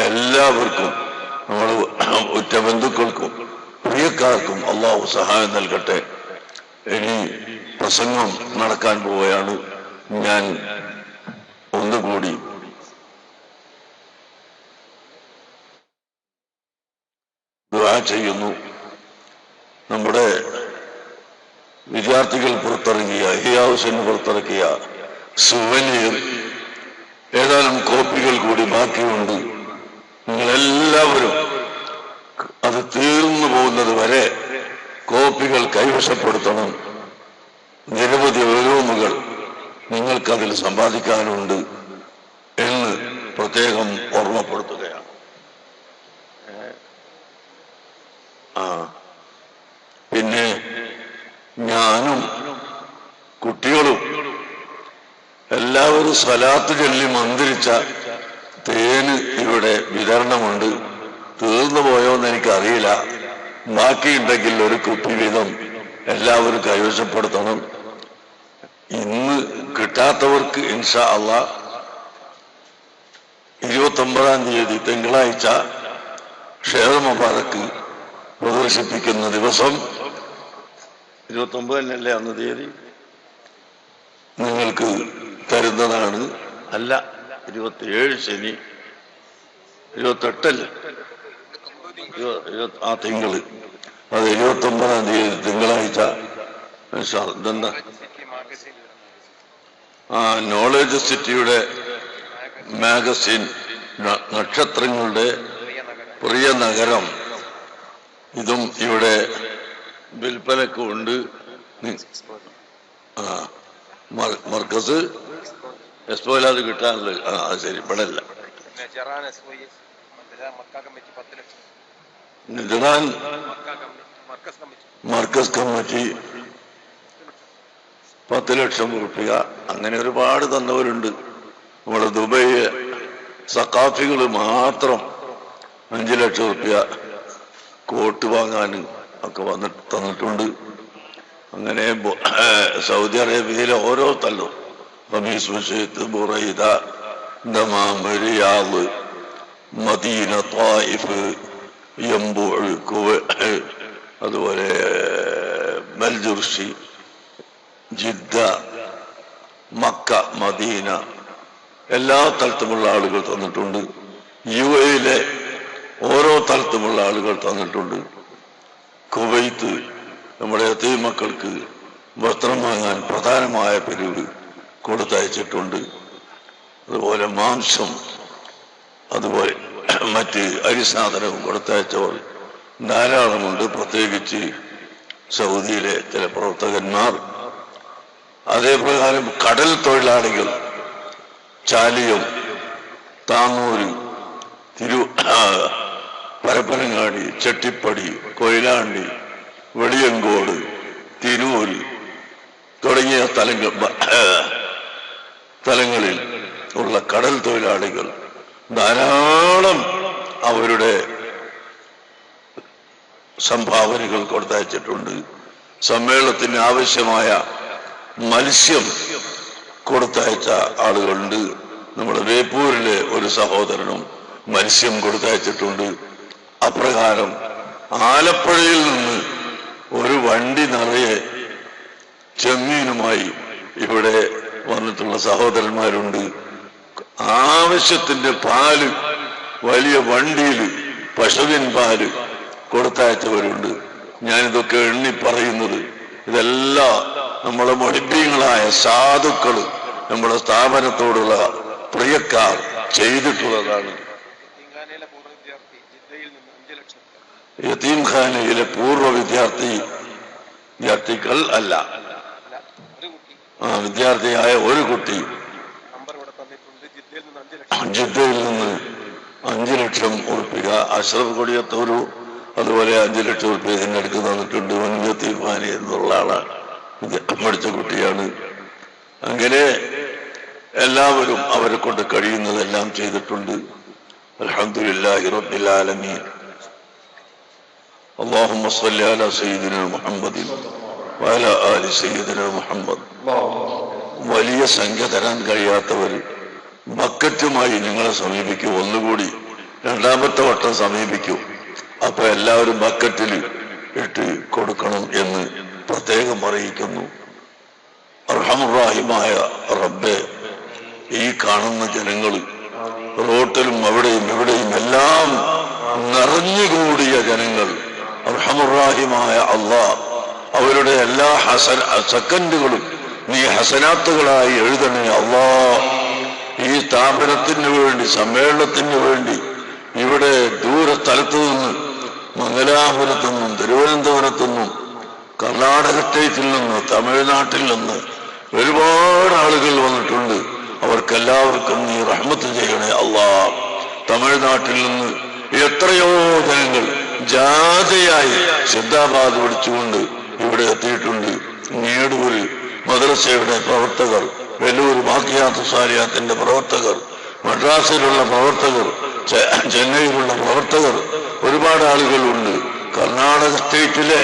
എല്ലാവർക്കും, നമ്മൾ ഉറ്റ ബന്ധുക്കൾക്കും പ്രിയക്കാർക്കും അല്ലാഹു സഹായം നൽകട്ടെ. ഇനി പ്രസംഗം നടക്കാൻ പോവുകയാണ്. ഞാൻ ഒന്നുകൂടി ദുആ ചെയ്യുന്നു. നമ്മുടെ വിദ്യാർത്ഥികൾ പുറത്തിറങ്ങിയ ഹിയാവുസിന് പുറത്തിറക്കിയ സുവനീർ ഏതാനും കോപ്പികൾ കൂടി ബാക്കിയുണ്ട്. നിങ്ങളെല്ലാവരും അത് തീർന്നു പോകുന്നത് വരെ കോപ്പികൾ കൈവശപ്പെടുത്തണം. നിരവധി റൂമുകൾ നിങ്ങൾക്കതിൽ സമ്പാദിക്കാനുണ്ട് എന്ന് പ്രത്യേകം ഓർമ്മപ്പെടുത്തുകയാണ്. പിന്നെ ഞാനും കുട്ടികളും എല്ലാവരും സ്വലാത്ത് ചൊല്ലി മന്ത്രിച്ച തേന് ഇവിടെ വിതരണമുണ്ട്. തീർന്നു പോയോന്ന് എനിക്കറിയില്ല. ബാക്കിയുണ്ടെങ്കിൽ ഒരു കുപ്പി വീതം എല്ലാവരും കൈവശപ്പെടുത്തണം. ഇന്ന് കിട്ടാത്തവർക്ക് ഇൻഷാ അല്ലാഹ് 29-ാം തീയതി തിങ്കളാഴ്ച ഷെയർ മുബാറക്ക് പ്രദർശിപ്പിക്കുന്ന ദിവസം 29 തന്നെയല്ലേ അന്ന് തീയതി നിങ്ങൾക്ക് തരുന്നതാണ്. അല്ല, 27 ശനി, 28 ആ തിങ്കള്, അത് 29-ാം തീയതി തിങ്കളാഴ്ച ഇതെന്താ നോളേജ് സിറ്റിയുടെ മാഗസിൻ നക്ഷത്രങ്ങളുടെ പ്രിയ നഗരം ഇതും ഇവിടെ വിൽപ്പനക്ക് ഉണ്ട്. മർക്കസ് എക്സ്പോയിലത് കിട്ടാനുള്ളത്. അത് ശരി, ഇവിടെ അല്ല. നിജറാൻ മർക്കസ് കമ്മിറ്റി 10 ലക്ഷം രൂപ. അങ്ങനെ ഒരുപാട് തന്നവരുണ്ട്. നമ്മുടെ ദുബൈ സഖാഫികൾ മാത്രം 5 ലക്ഷം രൂപ കോട്ട് വാങ്ങാൻ ഒക്കെ തന്നിട്ടുണ്ട്. അങ്ങനെ സൗദി അറേബ്യയിലെ ഓരോ സ്ഥലവും ഖമീസ് മസ്ജിദ്, Buraidah, Dammam, Riyadh, Medina, Taif, Yanbu, Kuwait, അതുപോലെ ബൽജുർഷി, ജിദ്ദ, മക്ക, മദീന, എല്ലാ സ്ഥലത്തുമുള്ള ആളുകൾ തന്നിട്ടുണ്ട്. UAE ഓരോ സ്ഥലത്തുമുള്ള ആളുകൾ തന്നിട്ടുണ്ട്. കുവൈത്ത് നമ്മുടെ യതീം മക്കൾക്ക് വസ്ത്രം വാങ്ങാൻ പ്രധാനമായ പിരിവ് കൊടുത്തയച്ചിട്ടുണ്ട്. അതുപോലെ മാംസം, അതുപോലെ മറ്റ് അരിസാധനവും കൊടുത്തയച്ചവർ ധാരാളമുണ്ട്. പ്രത്യേകിച്ച് സൗദിയിലെ ചില പ്രവർത്തകന്മാർ. അതേപ്രകാരം കടൽ തൊഴിലാളികൾ ചാലിയം, താന്നൂര്, പരപ്പനങ്ങാടി, ചെട്ടിപ്പടി, കൊയിലാണ്ടി, വെളിയങ്കോട്, തിരൂര് തുടങ്ങിയ സ്ഥലങ്ങളിൽ ഉള്ള കടൽ തൊഴിലാളികൾ ധാരാളം അവരുടെ സംഭാവനകൾ കൊടുത്തയച്ചിട്ടുണ്ട്. സമ്മേളനത്തിന് ആവശ്യമായ മത്സ്യം കൊടുത്തയച്ച ആളുകളുണ്ട്. നമ്മുടെ ബേപ്പൂരിലെ ഒരു സഹോദരനും മത്സ്യം കൊടുത്തയച്ചിട്ടുണ്ട്. അപ്രകാരം ആലപ്പുഴയിൽ നിന്ന് ഒരു വണ്ടി നിറയെ ചെമ്മീനുമായി ഇവിടെ വന്നിട്ടുള്ള സഹോദരന്മാരുണ്ട്. ആവശ്യത്തിന്റെ പാല് വലിയ വണ്ടിയിൽ പശുവിൻ പാല് കൊടുത്തയച്ചവരുണ്ട്. ഞാനിതൊക്കെ എണ്ണി പറയുന്നത് ഇതെല്ലാം നമ്മളെ മുഹിബീങ്ങളായ സാധുക്കൾ, നമ്മുടെ സ്ഥാപനത്തോടുള്ള പ്രിയക്കാർ ചെയ്തിട്ടുള്ളതാണ്. യതീംഖാനയിലെ പൂർവ്വ വിദ്യാർത്ഥികൾ അല്ല, വിദ്യാർത്ഥിയായ ഒരു കുട്ടി ജിദ്ദയിൽ നിന്ന് 5 ലക്ഷം ഉറുപ്പിക, അഷ്റഫ് കൊടിയത്തൂരു അതുപോലെ 5 ലക്ഷം ഉറുപ്പിക ഇതിൻ്റെ അടുത്ത് തന്നിട്ടുണ്ട്. യതീംഖാനി എന്നുള്ള ആളാണ്, പഠിച്ച കുട്ടിയാണ്. അങ്ങനെ എല്ലാവരും അവരെ കൊണ്ട് കഴിയുന്നതെല്ലാം ചെയ്തിട്ടുണ്ട്. അൽഹംദുലില്ലാഹി റബ്ബിൽ ആലമീൻ. اللهم صل على سيدنا محمد وعلى آل سيدنا محمد. വലിയ സംഖ്യ തരാൻ കഴിയാത്തവർ ബക്കറ്റുമായി നിങ്ങളെ സമീപിക്കൂ. ഒന്നുകൂടി രണ്ടാമത്തെ വട്ടം സമീപിക്കൂ. അപ്പൊ എല്ലാവരും ബക്കറ്റിൽ ഇട്ട് കൊടുക്കണം എന്ന് പ്രത്യേകം അറിയിക്കുന്നു. അർഹമുർ-റഹീമായ റബ്ബേ, ഈ കാണുന്ന ജനങ്ങൾ റോട്ടിലും അവിടെയും എവിടെയും എല്ലാം നിറഞ്ഞുകൂടിയ ജനങ്ങൾ, അർഹമുർ-റഹീമായ അല്ലാഹ് അവരുടെ എല്ലാ സെക്കൻഡുകളും നീ ഹസനാത്തുകളായി എഴുതണേ അല്ലാഹ്. ഈ സ്ഥാപനത്തിന് വേണ്ടി, സമ്മേളനത്തിന് വേണ്ടി ഇവിടെ ദൂരസ്ഥലത്തു നിന്ന്, മംഗലാപുരത്തു നിന്നും, തിരുവനന്തപുരത്തു നിന്നും, കർണാടക സ്റ്റേറ്റിൽ നിന്ന്, തമിഴ്നാട്ടിൽ നിന്ന് ഒരുപാട് ആളുകൾ വന്നിട്ടുണ്ട്. അവർക്കെല്ലാവർക്കും നീ റഹ്മത്ത് ചെയ്യണേ അല്ലാഹ്. തമിഴ്നാട്ടിൽ നിന്ന് എത്രയോ ജനങ്ങൾ ജാഥയായി സിന്ദാബാദ് പിടിച്ചുകൊണ്ട് ഇവിടെ എത്തിയിട്ടുണ്ട്. നീടൂര് മദ്രസയുടെ പ്രവർത്തകർ, വെല്ലൂർ ബാക്കിയാത്ത് സാരിയാത്തിന്റെ പ്രവർത്തകർ, മദ്രാസിലുള്ള പ്രവർത്തകർ, ചെന്നൈയിലുള്ള പ്രവർത്തകർ, ഒരുപാട് ആളുകളുണ്ട്. കർണാടക സ്റ്റേറ്റിലെ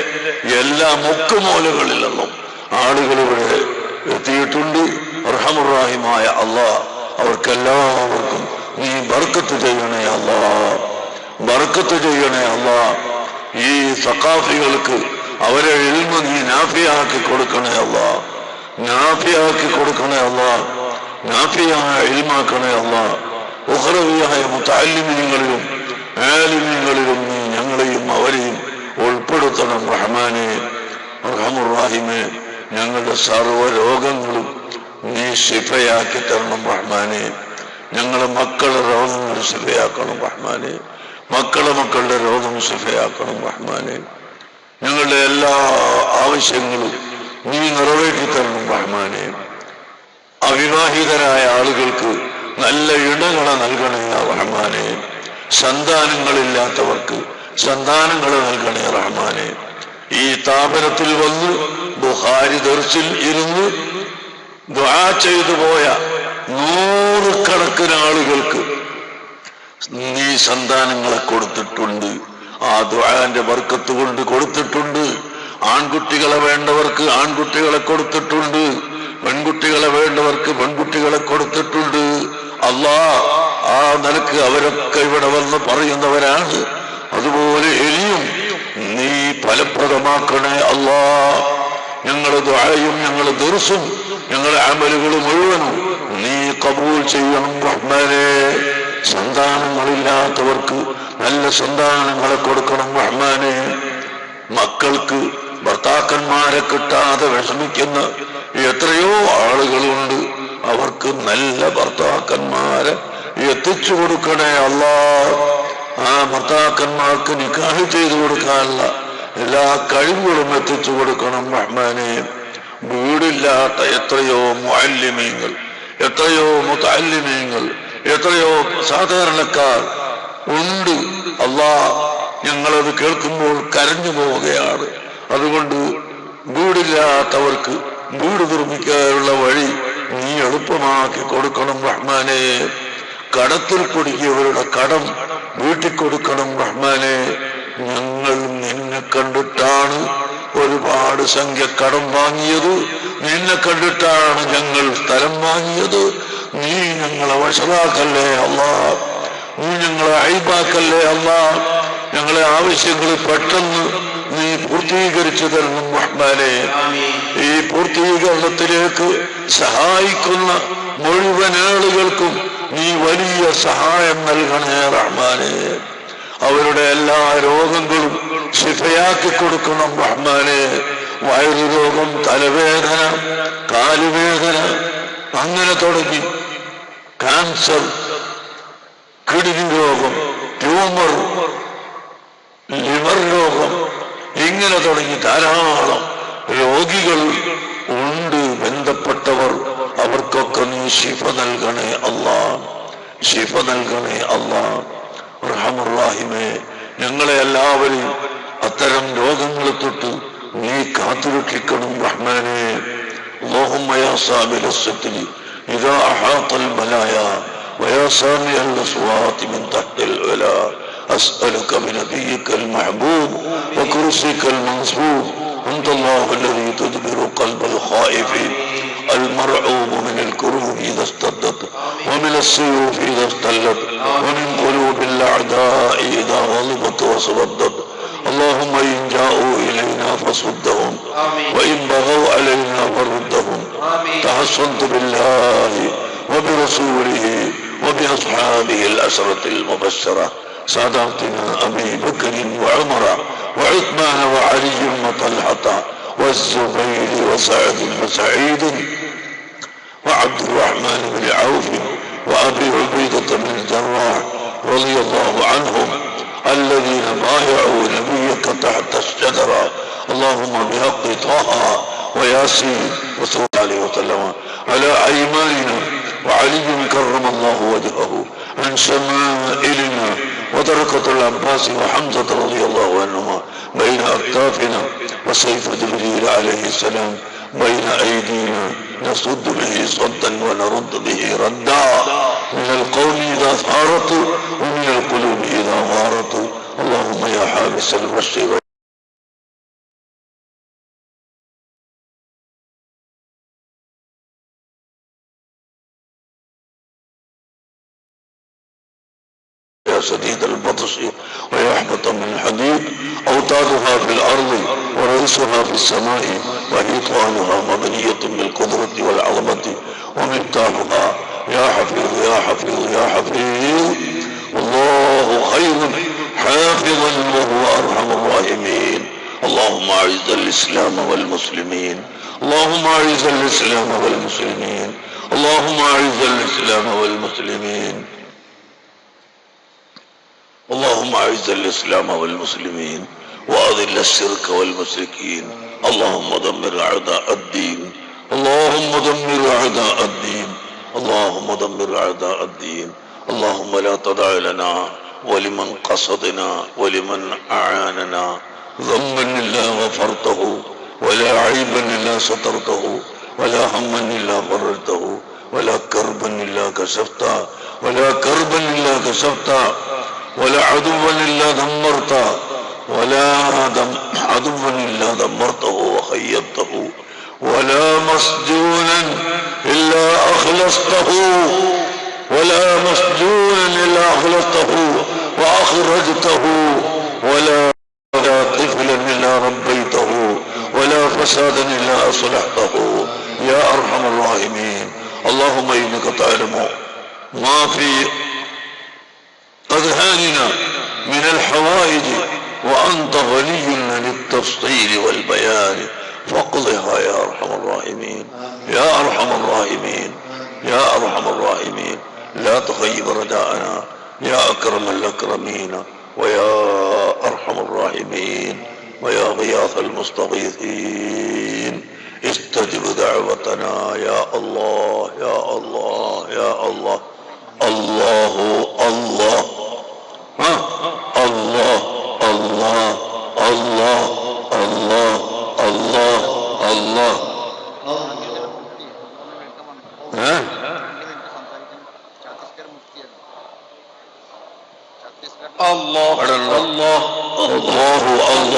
എല്ലാ മുക്കുമൂലകളിൽ നിന്നും ആളുകൾ ഇവിടെ എത്തിയിട്ടുണ്ട്. റഹ്മാനായ അല്ലാഹ് അവർക്കെല്ലാവർക്കും നീ ബർക്കത്ത് ചെയ്യണേ അല്ലാഹ്, ബർക്കത്ത് ചെയ്യണേ അല്ലാഹ്. ഈ സഖാഫികൾക്ക് അവരെ ഇൽമ നീ നാഫിയാക്കി കൊടുക്കണേ അല്ലാഹ്, നാഫിയാക്കി കൊടുക്കണേ അല്ലാഹ്, നാഫിയായ ഇൽമാക്കണേ അല്ലാഹ്. ഉഖ്റവിയായ മുതഅല്ലിമീങ്ങളിലും ആലിമീങ്ങളിലും നീ ഞങ്ങളെയും അവരെയും ഉൾപ്പെടുത്തണം റഹ്മാനെ. റഹ്മാനെ, ഞങ്ങളുടെ സർവ്വ രോഗങ്ങളും നീ ശിഫയാക്കി തരണം റഹ്മാനെ. ഞങ്ങളെ മക്കളുടെ രോഗങ്ങൾ ശിഫയാക്കണം റഹ്മാനെ, മക്കളുടെ രോഗം ശിഫയാക്കണം റഹ്മാനെ. ഞങ്ങളുടെ എല്ലാ ആവശ്യങ്ങളും നീ നിറവേറ്റി തരണം റഹ്മാനെ. അവിവാഹിതരായ ആളുകൾക്ക് നല്ല ഇണകളെ നൽകണേ റഹ്മാനെ. സന്താനങ്ങളില്ലാത്തവർക്ക് സന്താനങ്ങളെ നൽകണേ റഹ്മാനെ. ഈ സ്ഥാപനത്തിൽ വന്ന് ബുഖാരി ദർസിൽ ഇരുന്ന് ദുആ ചെയ്തു പോയ 100 കണക്കിന് ആളുകൾക്ക് നീ സന്താനങ്ങളെ കൊടുത്തിട്ടുണ്ട്. ആ ദുആന്റെ ബർക്കത്ത് കൊണ്ട് കൊടുത്തിട്ടുണ്ട്. ആൺകുട്ടികളെ വേണ്ടവർക്ക് ആൺകുട്ടികളെ കൊടുത്തിട്ടുണ്ട്, പെൺകുട്ടികളെ വേണ്ടവർക്ക് പെൺകുട്ടികളെ കൊടുത്തിട്ടുണ്ട്. അല്ലാഹ്, ആ നിലക്ക് അവരൊക്കെ ഇവിടെ വന്ന് പറയുന്നവരാണ്. അതുപോലെ ഇനിയും നീ ഫലപ്രദമാക്കണേ അല്ലാഹ്. ഞങ്ങളുടെ ദുആയും ഞങ്ങളുടെ ദർസും ഞങ്ങളുടെ അമലുകൾ മുഴുവനും നീ കബൂൽ ചെയ്യണം റഹ്മാനെ. സന്താനങ്ങളില്ലാത്തവർക്ക് നല്ല സന്താനങ്ങളെ കൊടുക്കണം റഹ്മാനെ. മക്കൾക്ക് ഭർത്താക്കന്മാരെ കിട്ടാതെ വിഷമിക്കുന്ന എത്രയോ ആളുകളുണ്ട്. അവർക്ക് നല്ല ഭർത്താക്കന്മാരെ എത്തിച്ചു കൊടുക്കണേ അല്ലാഹ്. ആ ഭർത്താക്കന്മാർക്ക് നിക്കാഹ് ചെയ്തു കൊടുക്കാനുള്ള എല്ലാ കഴിവുകളും എത്തിച്ചു കൊടുക്കണം റഹ്മാനെ. വീടില്ലാത്ത എത്രയോ മുഅല്ലിമീങ്ങൾ, എത്രയോ മുതഅല്ലിമീങ്ങൾ, എത്രയോ സാധാരണക്കാർ ഉണ്ട്. അല്ലാഹ്, ഞങ്ങളത് കേൾക്കുമ്പോൾ കരഞ്ഞു പോവുകയാണ്. അതുകൊണ്ട് വീടില്ലാത്തവർക്ക് വീട് നിർമ്മിക്കാനുള്ള വഴി നീ എളുപ്പമാക്കി കൊടുക്കണം റഹ്മാനെ. കടത്തിൽ കുടുങ്ങിയവരുടെ കടം വീട്ടിൽ കൊടുക്കണം റഹ്മാനെ. ഞങ്ങൾ നിന്നെ കണ്ടിട്ടാണ് ഒരുപാട് സംഖ്യ കടം വാങ്ങിയത്, നിന്നെ കണ്ടിട്ടാണ് ഞങ്ങൾ സ്ഥലം വാങ്ങിയത്. നീ ഞങ്ങളെ വഷളാക്കല്ലേ അല്ലാഹ്, നീ ഞങ്ങളെ അയ്ബാക്കല്ലേ അല്ലാഹ്. ഞങ്ങളെ ആവശ്യങ്ങൾ പെട്ടെന്ന് നീ പൂർത്തീകരിച്ചു തരണം റഹ്മാനെ. ഈ പൂർത്തീകരണത്തിലേക്ക് സഹായിക്കുന്ന മുഴുവൻ ആളുകൾക്കും നീ വലിയ സഹായം നൽകണേ റഹ്മാനെ. അവരുടെ എല്ലാ രോഗങ്ങളും ശിഫയാക്കി കൊടുക്കണം റഹ്മാനെ. വയറുരോഗം, തലവേദന, കാലുവേദന, അങ്ങനെ തുടങ്ങി ക്യാൻസർ, കിഡ്നി രോഗം, ട്യൂമർ, ലിവർ രോഗം, ഇങ്ങനെ തുടങ്ങി ധാരാളം രോഗികൾ ഉണ്ട്. ബന്ധപ്പെട്ടവർ അവർക്കൊക്കെ നീ ശിഫ നൽകണേ അല്ലാഹ്, ശിഫ നൽകണേ അല്ലാഹ്. റഹ്മാനെ, ഞങ്ങളെ എല്ലാവരും അത്തരം രോഗങ്ങളെ തൊട്ട് നീ കാത്തുരക്ഷിക്കണം റഹ്മാനെ. اللهم يا صابر الستر إذا أحاط البلايا ويا سامع الأصوات من تحت العلا أسألك بنبيك المحبوب وكرسيك المنصوب أنت الله الذي تدبر قلب الخائف المرعوب من الكروب إذا اشتدت ومن السيوف إذا استلت ومن قلوب الأعداء إذا غلبت وصدت. اللهم إن جاءوا إلينا فصدهم وإن بغوا علينا فردهم. تحصنت بالله وبرسوله وبأصحابه الأسرة المبشرة ساداتنا أبي بكر وعمر وعثمان وعلي وطلحة والزبير وسعد وسعيد وعبد الرحمن بن عوف وأبي عبيدة بن الجراح رضي الله عنهم الذين بايعوا نبيك تحت الشجرة. اللهم بحق طه وياسين وصلى الله عليه وسلم على أيماننا وعلي كرم الله وجهه عن شمائلنا وتركة العباس وحمزة رضي الله عنهما بين أكتافنا وسيف جبريل عليه السلام بين أيدينا نصد به صدا ونرد به ردا من القوم إذا ثارت ومن القلوب إذا غارت. اللهم يا حابس الرشد شديد البطش ويا حبة من حديد أوتادها في الأرض ورئيسها في السماء وحيطانها مبنية بالقدرة والعظمة ومفتاحها يا حفيظ يا حفيظ يا حفيظ والله خير حافظا وهو أرحم الراحمين. اللهم أعز الإسلام والمسلمين، اللهم أعز الإسلام والمسلمين، اللهم أعز الإسلام والمسلمين، اللهم أعز الإسلام والمسلمين وأذل الشرك والمشركين. اللهم دمر أعداء الدين، اللهم دمر أعداء الدين، اللهم دمر أعداء الدين. اللهم لا تدع لنا ولمن قصدنا ولمن أعاننا ذنبا إلا غفرته، ولا عيبا إلا سترته، ولا هما إلا فرجته، ولا كربا إلا كشفته، ولا كربا إلا كشفته، ولا عدوا إلا دمرته، ولا عدوا إلا دمرته وخيبته، ولا مسجونا إلا أخلصته، ولا مسجونا إلا أخلصته وأخرجته، ولا طفلا إلا ربيته، ولا فسادا إلا أصلحته يا أرحم الراحمين. اللهم إنك تعلم ما في أذهاننا من الحوائج وأنت غني للتفصيل والبيان فاقضها يا أرحم الراحمين، يا أرحم الراحمين، يا أرحم الراحمين. لا تخيب رجاءنا يا أكرم الأكرمين ويا أرحم الراحمين ويا غياث المستغيثين. استجب دعوتنا يا الله يا الله يا الله. الله الله الله الله الله الله الله الله. الله الله الله الله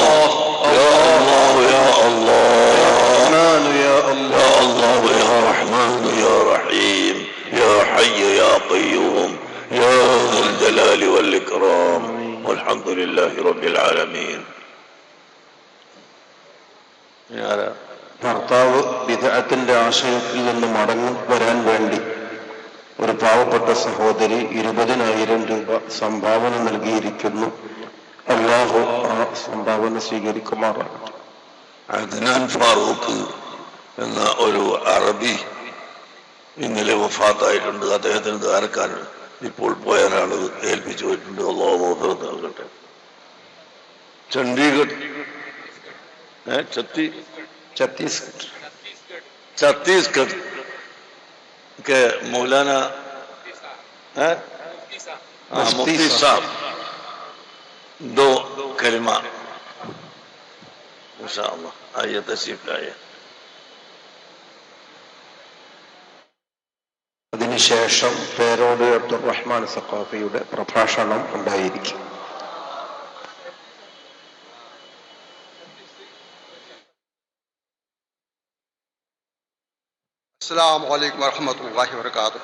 يا الله يا الله يا الله يا الله يا رحمن يا رحيم يا حي يا قيوم يا ذا الجلال والإكرام والحمد لله رب العالمين. ഭർത്താവ് ബിദ്അത്തിന്റെ ആശയത്തിൽ നിന്ന് മടങ്ങി വരാൻ വേണ്ടി ഒരു പാവപ്പെട്ട സഹോദരി 20,000 രൂപ സംഭാവന നൽകിയിരിക്കുന്നു. അല്ലാഹു ആ സംഭാവന സ്വീകരിക്കുമാറാകട്ടെ. അദ്നാൻ ഫാറൂഖ് എന്ന ഒരു അറബി ഇന്നലെ വഫാത്തായിട്ടുണ്ട്. അദ്ദേഹത്തിന് ധാരക്കാൻ ഇപ്പോൾ പോയ ഒരാള് ഏൽപ്പിച്ചു പോയിട്ടുണ്ട്. അല്ലാഹു മഗ്ഫിറത്ത് നൽകട്ടെ. ചണ്ഡീഗഡ് छत्तीसगढ़ के मौलाना मुफ्ती साहब 2 कलिमा इंशाअल्लाह आइए तशरीफ लाइए. അതിനുശേഷം പേരോട് അബ്ദുറഹ്മാൻ സഖാഫിയുടെ പ്രഭാഷണം ഉണ്ടായിരിക്കും. السلام عليكم ورحمة الله وبركاته.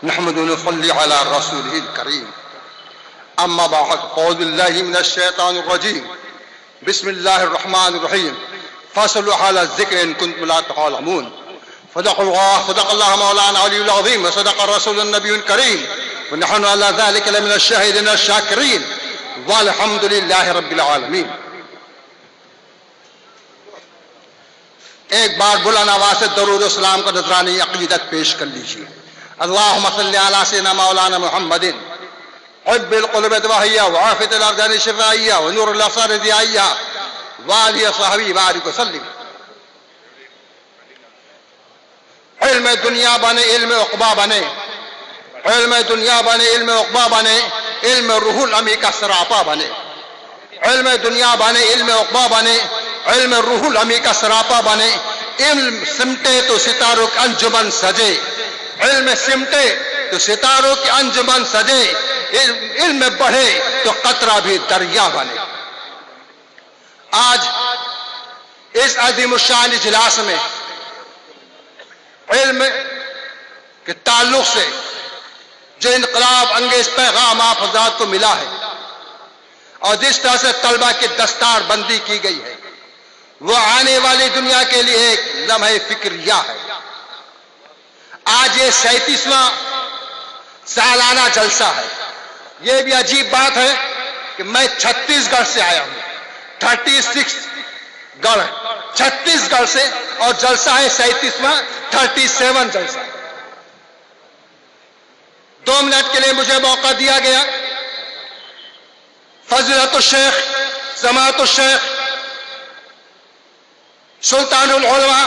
نحمد ونصلي على رسوله الكريم. أما بعد أعوذ بالله من الشيطان الرجيم. بسم الله الرحمن الرحيم. فصلوا على الذكر إن كنتم لا تعلمون. صدق الله مولانا العلي العظيم وصدق الرسول النبي الكريم ونحن على ذلك لمن الشاهدين الشاكرين والحمد لله رب العالمين. ایک بار بلند آواز سے درود و سلام کا نذرانی عقیدت پیش کر لیجیے. اللہم صلی علی سیدنا مولانا محمد حب القلوب دواہیہ وعافیت الابدان شفائیہ ونور الابصار ضیائیہ وآلہ صحبی بارک وسلم. علم دنیا بنے علم عقبہ بنے، علم دنیا بنے علم عقبہ بنے، علم روح الامی کا سراپا بنے. علم دنیا بنے علم عقبہ بنے، علم روح الامی کا سراپا بنے. علم سمٹے تو ستاروں کی انجمن سجے، علم سمٹے تو ستاروں کی انجمن سجے. علم بڑھے تو قطرہ بھی دریا بنے. آج اس عظیم الشان اجلاس میں علم کے تعلق سے جو انقلاب انگیز پیغام آپ حضرات کو ملا ہے اور جس طرح سے طلبہ کی دستار بندی کی گئی ہے، وہ آنے والی دنیا کے لیے ایک لمحہ فکریہ ہے۔ آج یہ 37واں سالانہ جلسہ ہے۔ یہ بھی عجیب بات ہے کہ میں چھتیس گڑھ سے آیا ہوں، 36 گڑھ 36 گڑھ سے، اور جلسہ ہے 37واں 37 جلسہ۔ 2 منٹ کے لیے مجھے موقع دیا گیا۔ فضیلت الشیخ سماعت الشیخ سلطان العلماء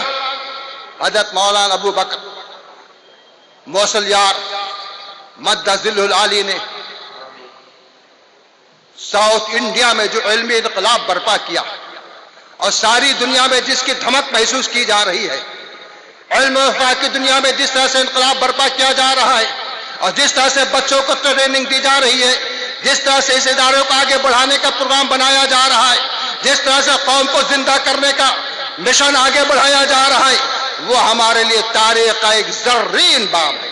حضرت مولانا ابو بکر موصل یار مد ذل العالی نے ساؤتھ انڈیا میں جو علمی انقلاب برپا کیا اور ساری دنیا میں جس کی دھمک محسوس کی جا رہی ہے، علم و افاق کی دنیا میں جس طرح سے انقلاب برپا کیا جا رہا ہے اور جس طرح سے بچوں کو ٹریننگ دی جا رہی ہے، جس طرح سے اس اداروں کو آگے بڑھانے کا پروگرام بنایا جا رہا ہے، جس طرح سے قوم کو زندہ کرنے کا مشن آگے بڑھایا جا رہا ہے، وہ ہمارے لیے تاریخ کا ایک زرین باب ہے۔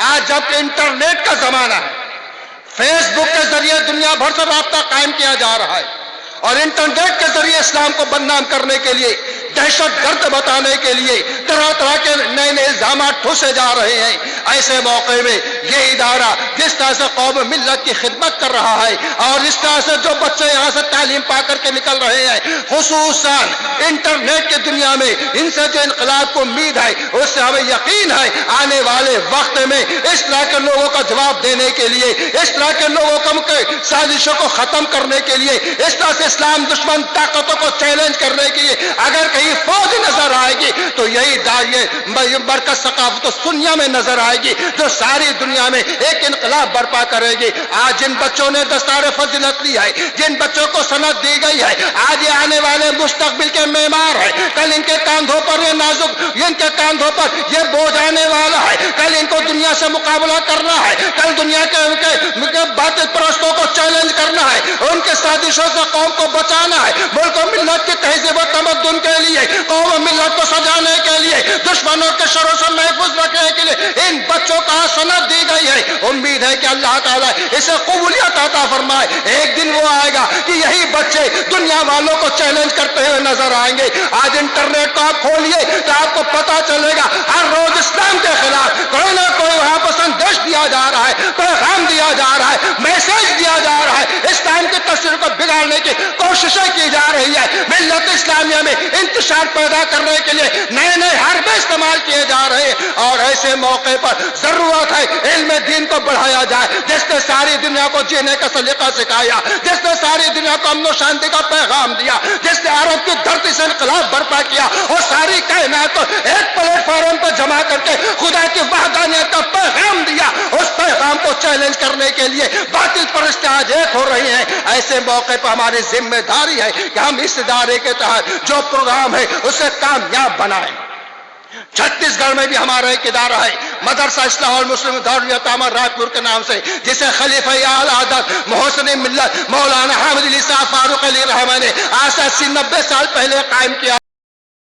آج جب انٹرنیٹ کا زمانہ ہے، فیس بک کے ذریعے دنیا بھر سے رابطہ قائم کیا جا رہا ہے اور انٹرنیٹ کے ذریعے اسلام کو بدنام کرنے کے لیے، دہشت گرد بتانے کے لیے طرح طرح کے نئے نئے الزامات ٹھوسے جا رہے ہیں، ایسے موقع میں یہ ادارہ جس طرح سے قوم ملت کی خدمت کر رہا ہے اور اس طرح سے جو بچے یہاں سے تعلیم پا کر کے نکل رہے ہیں، خصوصاً انٹرنیٹ کی دنیا میں ان سے جو انقلاب کو امید ہے، اس سے ہمیں یقین ہے آنے والے وقت میں اس طرح کے لوگوں کا جواب دینے کے لیے، اس طرح کے لوگوں کو سازشوں کو ختم کرنے کے لیے، اس طرح سے اسلام دشمن طاقتوں کو چیلنج کرنے کے لیے اگر کہیں فوج نظر آئے گی تو یہی مرکز ثقافت و سنیا میں نظر آئے گی، جو ساری دنیا میں ایک انقلاب برپا کرے گی۔ آج جن بچوں نے دستار فضیلت لی ہے، جن بچوں کو سند دی گئی ہے، آج یہ آنے والے مستقبل کے معمار ہیں۔ کل ان کے کاندھوں پر یہ نازک، ان کے کاندھوں پر یہ بوجھ آنے والا ہے۔ کل ان کو دنیا سے مقابلہ کرنا ہے، کل دنیا کے باطل پرستوں کو چیلنج کرنا ہے، ان کے سازشوں سے قوم کو بچانا ہے، ملک و ملت کی تہذیب و تمدن کے لیے، قوم و ملت کو سجانے کے لیے، دشمنوں کے شروں سے محفوظ رکھنے کے لیے ان بچوں کا سند دی گئی ہے۔ امید ہے کہ اللہ تعالیٰ اسے قبولیت عطا فرمائے۔ ایک دن وہ آئے گا کہ یہی بچے دنیا والوں کو چیلنج کرتے ہوئے نظر آئیں گے۔ آج انٹرنیٹ کو آپ کھولیے تو آپ کو پتا چلے گا ہر روز اسلام کے خلاف کوئی نہ کوئی وہاں پر سندیش دیا جا رہا ہے، پیغام دیا جا رہا ہے، میسج دیا جا رہا ہے، اسلام کی تصویر کو بگاڑنے کی کوششیں کی جا رہی ہے۔ ملت اسلامیہ میں انتشار پیدا کرنے کے لیے نئے نئے حربے استعمال کیے جا رہے ہیں، اور ایسے موقع پر ضرورت ہے علم دین کو بڑھایا جائے، جس نے ساری دنیا کو جینے کا سلیقہ سکھایا، جس نے ساری دنیا کو امن و شانتی کا پیغام دیا، جس نے عرب کی دھرتی سے انقلاب برپا کیا اور ساری کائنات کو ایک پلیٹ فارم پر جمع کر کے خدا کی وحدانیت کا پیغام دیا، اس پیغام کو چیلنج کرنے کے لیے باطل پرست آج ایک ہو رہی ہیں۔ ایسے موقع پر ہماری ذمہ داری ہے کہ ہم اس ادارے کے تحت جو پروگرام ہے اسے کامیاب بنائیں۔ چھتیس گڑھ میں بھی ہمارا ایک ادارہ ہے، مدرسہ اصلاح المسلم دارالایتام رائے پور کے نام سے، جسے خلیفہ اعلی حضرت محسن ملت مولانا حامد علی صاحب فاروق علی رحمانی نے آج سے 80-90 سال پہلے قائم کیا۔